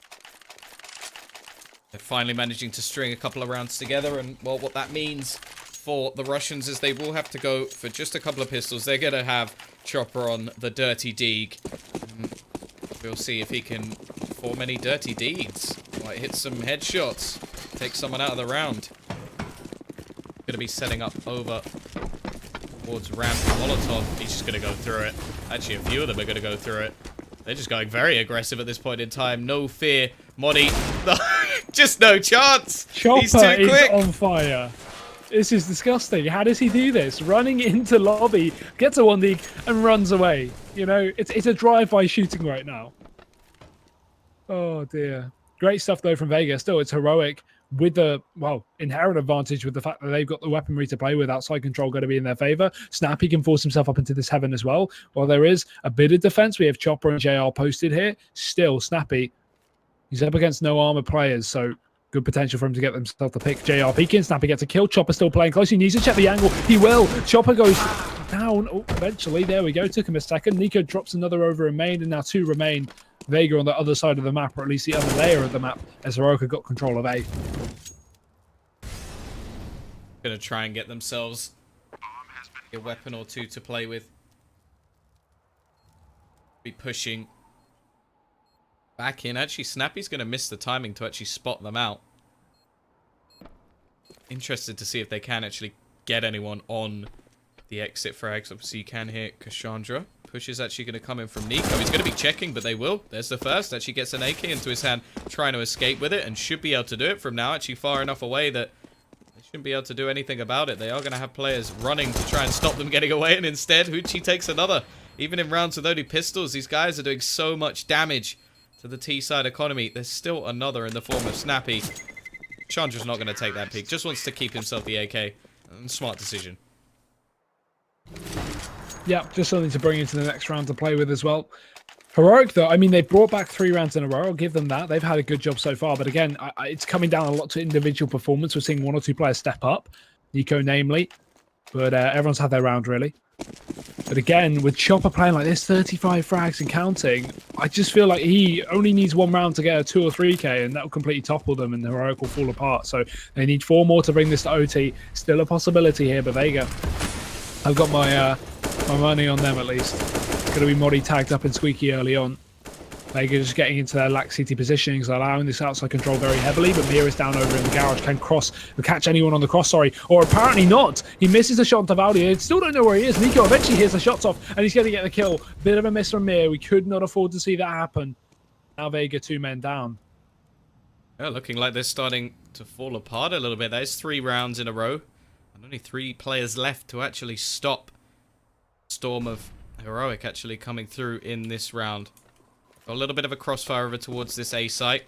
They're finally managing to string a couple of rounds together. And, well, what that means for the Russians is they will have to go for just a couple of pistols. They're going to have Chopper on the dirty dig. We'll see if he can perform any dirty deeds. Might hit some headshots. Take someone out of the round. Going to be setting up over towards ramp Molotov. He's just going to go through it. Actually, a few of them are going to go through it. They're just going very aggressive at this point in time. No fear. Moddy. Just no chance. Chopper He's too quick. Is on fire. This is disgusting. How does he do this? Running into lobby, gets a 1 dig, and runs away. You know, it's a drive-by shooting right now. Oh dear. Great stuff though from Vega. Still, it's heroic with the inherent advantage with the fact that they've got the weaponry to play with. Outside control going to be in their favor. Snappy can force himself up into this heaven as well. While there is a bit of defense, we have Chopper and JR posted here. Still, Snappy, he's up against no armor players, so good potential for him to get himself the pick. JR peeking, Snappy gets a kill. Chopper still playing close. He needs to check the angle. He will. Chopper goes down. Oh, eventually, there we go. Took him a second. Nico drops another over in main, and now 2 remain. Vega on the other side of the map, or at least the other layer of the map, as Heroic got control of A. Gonna try and get themselves a weapon or two to play with. Be pushing back in. Actually, Snappy's gonna miss the timing to actually spot them out. Interested to see if they can actually get anyone on the exit frags. Obviously, you can hear Cassandra. Push is actually going to come in from Nico. He's going to be checking, but they will. There's the first. Actually gets an AK into his hand, trying to escape with it, and should be able to do it from now. Actually far enough away that they shouldn't be able to do anything about it. They are going to have players running to try and stop them getting away, and instead, Hoochie takes another. Even in rounds with only pistols, these guys are doing so much damage to the T-side economy. There's still another in the form of Snappy. Chandra's not going to take that peek. Just wants to keep himself the AK. Smart decision. Yeah, just something to bring into the next round to play with as well. Heroic, though, I mean, they've brought back 3 rounds in a row. I'll give them that. They've had a good job so far. But again, it's coming down a lot to individual performance. We're seeing 1 or 2 players step up, Nico namely. But everyone's had their round, really. But again, with Chopper playing like this, 35 frags and counting, I just feel like he only needs 1 round to get a 2 or 3k, and that will completely topple them, and the Heroic will fall apart. So they need 4 more to bring this to OT. Still a possibility here, but Vega, I've got my money on them at least. It's going to be Modi tagged up and Squeaky early on. Vega just getting into their lax CT positionings, allowing this outside control very heavily, but Mira is down over in the garage, can catch anyone on the cross, or apparently not. He misses a shot onto Valdi. Still don't know where he is. Nico eventually hears the shots off, and he's going to get the kill. Bit of a miss from Mir. We could not afford to see that happen. Now Vega 2 men down. Yeah, looking like they're starting to fall apart a little bit. There's 3 rounds in a row, and only 3 players left to actually stop storm of Heroic actually coming through in this round. Got a little bit of a crossfire over towards this A site.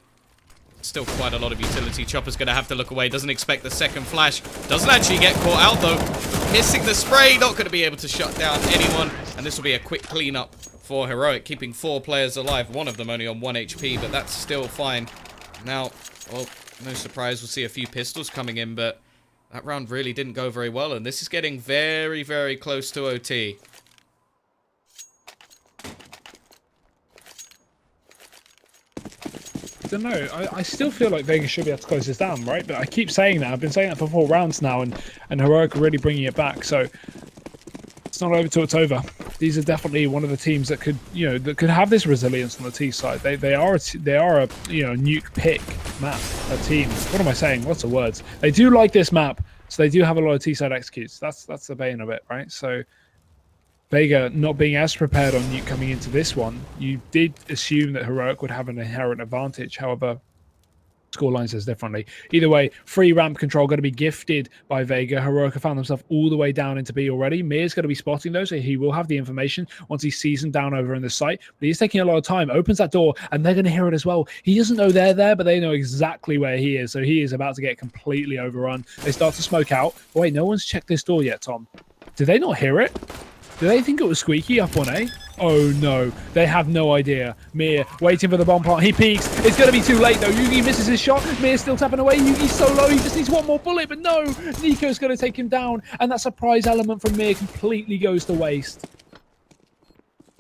Still quite a lot of utility. Chopper's going to have to look away. Doesn't expect the second flash. Doesn't actually get caught out, though. Missing the spray. Not going to be able to shut down anyone. And this will be a quick cleanup for Heroic, keeping 4 players alive. 1 of them only on 1 HP, but that's still fine. Now, well, no surprise, we'll see a few pistols coming in, but that round really didn't go very well. And this is getting very, very close to OT. I don't know. I still feel like Vegas should be able to close this down, right? But I keep saying that. I've been saying that for 4 rounds now, and Heroic are really bringing it back. So it's not over till it's over. These are definitely one of the teams that could, that could have this resilience on the T side. They are a nuke pick map, a team. What am I saying? Lots of words. They do like this map, so they do have a lot of T side executes. That's the bane of it, right? So Vega not being as prepared on nuke coming into this one, you did assume that Heroic would have an inherent advantage. However, scoreline says differently. Either way, free ramp control going to be gifted by Vega. Heroic have found themselves all the way down into B already. Mir's going to be spotting those, so he will have the information once he sees them down over in the site. But he's taking a lot of time, opens that door, and they're going to hear it as well. He doesn't know they're there, but they know exactly where he is, so he is about to get completely overrun. They start to smoke out. Oh, wait, no one's checked this door yet, Tom. Did they not hear it? Do they think it was Squeaky up on A? Oh no, they have no idea. Mir waiting for the bomb plant. He peeks. It's going to be too late though. Yugi misses his shot. Mir's still tapping away. Yugi's so low. He just needs 1 more bullet, but no. Nico's going to take him down. And that surprise element from Mir completely goes to waste.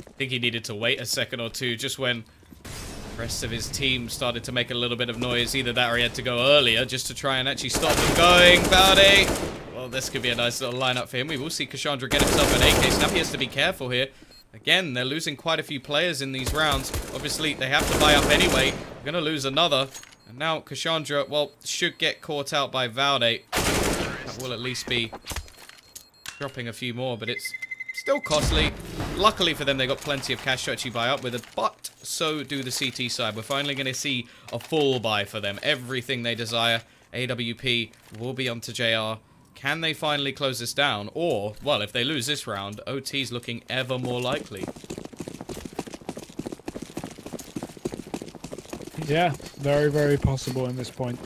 I think he needed to wait a second or two just when the rest of his team started to make a little bit of noise. Either that or he had to go earlier just to try and actually stop them going. Valdi. Well, this could be a nice little lineup for him. We will see Cassandra get himself an AK. Snappy has to be careful here. Again, they're losing quite a few players in these rounds. Obviously, they have to buy up anyway. They're going to lose another. And now Cassandra, well, should get caught out by Valde. That will at least be dropping a few more, but it's still costly. Luckily for them, they got plenty of cash to actually buy up with it, but so do the CT side. We're finally going to see a full buy for them. Everything they desire. AWP will be onto JR. Can they finally close this down? Or, well, if they lose this round, OT's looking ever more likely. Yeah, very, very possible in this point.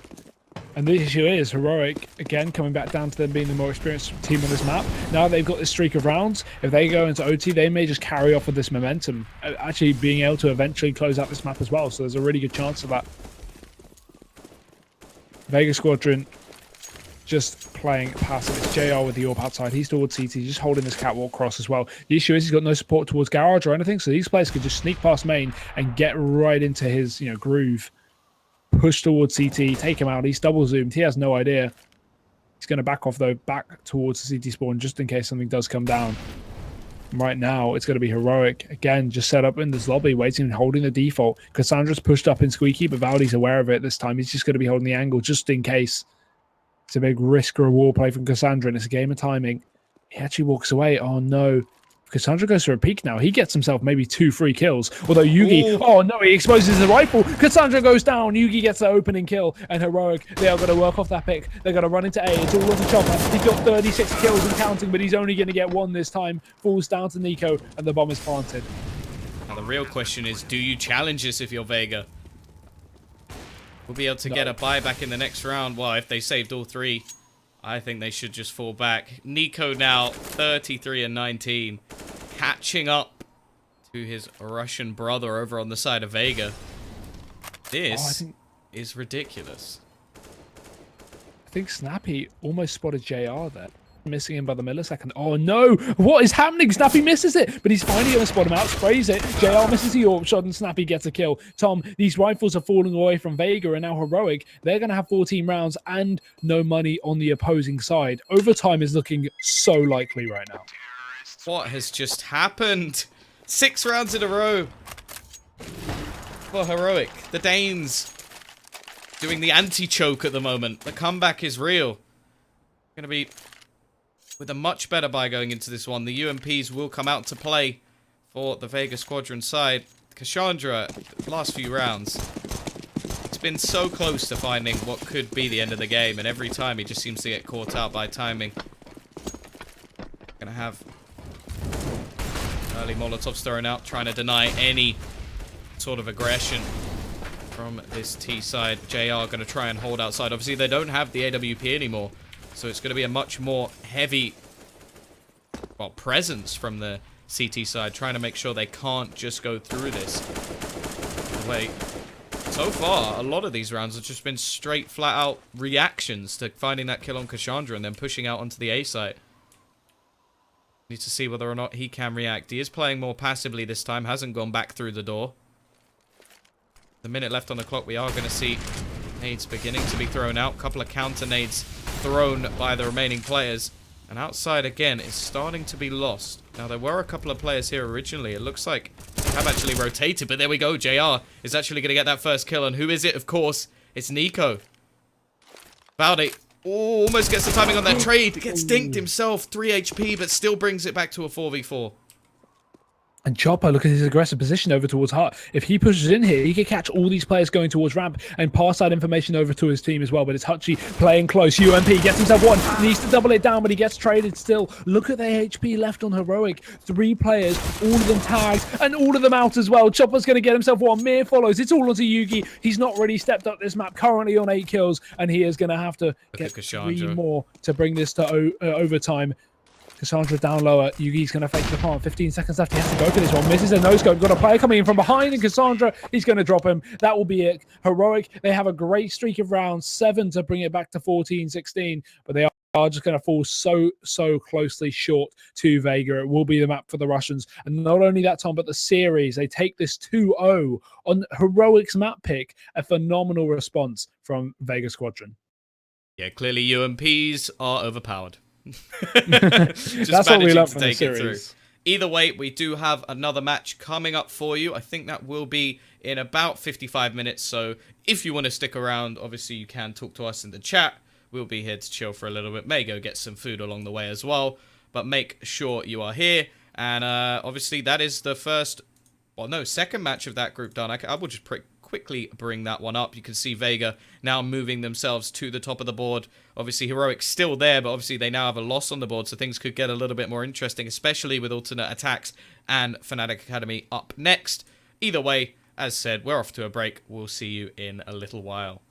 And the issue is, Heroic, again, coming back down to them being the more experienced team on this map. Now they've got this streak of rounds. If they go into OT, they may just carry off with this momentum, actually being able to eventually close out this map as well. So there's a really good chance of that. Vega Squadron just playing passive. It's JR with the AWP outside. He's towards CT, just holding this catwalk cross as well. The issue is he's got no support towards garage or anything, so these players could just sneak past main and get right into his, groove. Push towards CT, take him out. He's double zoomed. He has no idea. He's going to back off, though, back towards the CT spawn just in case something does come down. Right now, it's going to be Heroic. Again, just set up in this lobby, waiting and holding the default. Cassandra's pushed up in Squeaky, but Valdi's aware of it this time. He's just going to be holding the angle just in case. It's a big risk-reward play from Cassandra, and it's a game of timing. He actually walks away. Oh, no. Cassandra goes for a peek now. He gets himself maybe 2 free kills. Although Yugi, oh no, he exposes the rifle. Cassandra goes down. Yugi gets the opening kill. And Heroic, they are going to work off that pick. They're going to run into A. It's all on the chopper. He's got 36 kills and counting, but he's only going to get 1 this time. Falls down to Nico, and the bomb is planted. Now the real question is, do you challenge this if you're Vega? We'll be able to get a buyback in the next round. Well, if they saved all 3, I think they should just fall back. Nico now 33 and 19, catching up to his Russian brother over on the side of Vega. This is ridiculous. I think Snappy almost spotted JR there. Missing him by the millisecond. Oh no! What is happening? Snappy misses it, but he's finally going to spot him out, sprays it. JR misses the AWP shot, and Snappy gets a kill. Tom, these rifles are falling away from Vega, and now Heroic, they're going to have 14 rounds and no money on the opposing side. Overtime is looking so likely right now. What has just happened? 6 rounds in a row for Heroic. The Danes doing the anti-choke at the moment. The comeback is real. Going to be with a much better buy going into this one. The UMPs will come out to play for the Vega Squadron side. Cassandra, last few rounds, it's been so close to finding what could be the end of the game, and every time he just seems to get caught out by timing. Gonna have early Molotovs thrown out, trying to deny any sort of aggression from this T side. JR gonna try and hold outside. Obviously, they don't have the AWP anymore, so it's going to be a much more heavy, well, presence from the CT side, trying to make sure they can't just go through this. Wait, so far, a lot of these rounds have just been straight, flat-out reactions to finding that kill on Cassandra and then pushing out onto the A site. Need to see whether or not he can react. He is playing more passively this time, hasn't gone back through the door. The minute left on the clock, we are going to see nades beginning to be thrown out. A couple of counter nades thrown by the remaining players. And outside again is starting to be lost. Now there were a couple of players here originally. It looks like they have actually rotated, but there we go. JR is actually going to get that first kill. And who is it? Of course, it's Nico. Valdi almost gets the timing on that trade. Gets dinked himself. 3 HP, but still brings it back to a 4v4. And Chopper, look at his aggressive position over towards Hut. If he pushes in here, he can catch all these players going towards ramp and pass that information over to his team as well. But it's Hutchie playing close. UMP gets himself 1. He needs to double it down, but he gets traded still. Look at the HP left on Heroic. 3 players, all of them tagged, and all of them out as well. Chopper's going to get himself 1. Mir follows. It's all onto Yugi. He's not really stepped up this map, currently on 8 kills, and he is going to have to get 3 more to bring this to overtime. Cassandra down lower. Yugi's going to fake the plant. 15 seconds left. He has to go for this one. Misses a no-scope. Got a player coming in from behind, and Cassandra, he's going to drop him. That will be it. Heroic, they have a great streak of rounds. 7 to bring it back to 14-16. But they are just going to fall so closely short to Vega. It will be the map for the Russians. And not only that, Tom, but the series. They take this 2-0 on Heroic's map pick. A phenomenal response from Vega Squadron. Yeah, clearly UMPs are overpowered. That's what we love from the series. Either way, we do have another match coming up for you. I think that will be in about 55 minutes. So if you want to stick around, obviously you can talk to us in the chat. We'll be here to chill for a little bit. May go get some food along the way as well. But make sure you are here. And obviously that is the second match of that group done. I will just quickly bring that one up. You can see Vega now moving themselves to the top of the board. Obviously, Heroic's still there, but obviously they now have a loss on the board, so things could get a little bit more interesting, especially with alternate attacks and Fnatic Academy up next. Either way, as said, we're off to a break. We'll see you in a little while.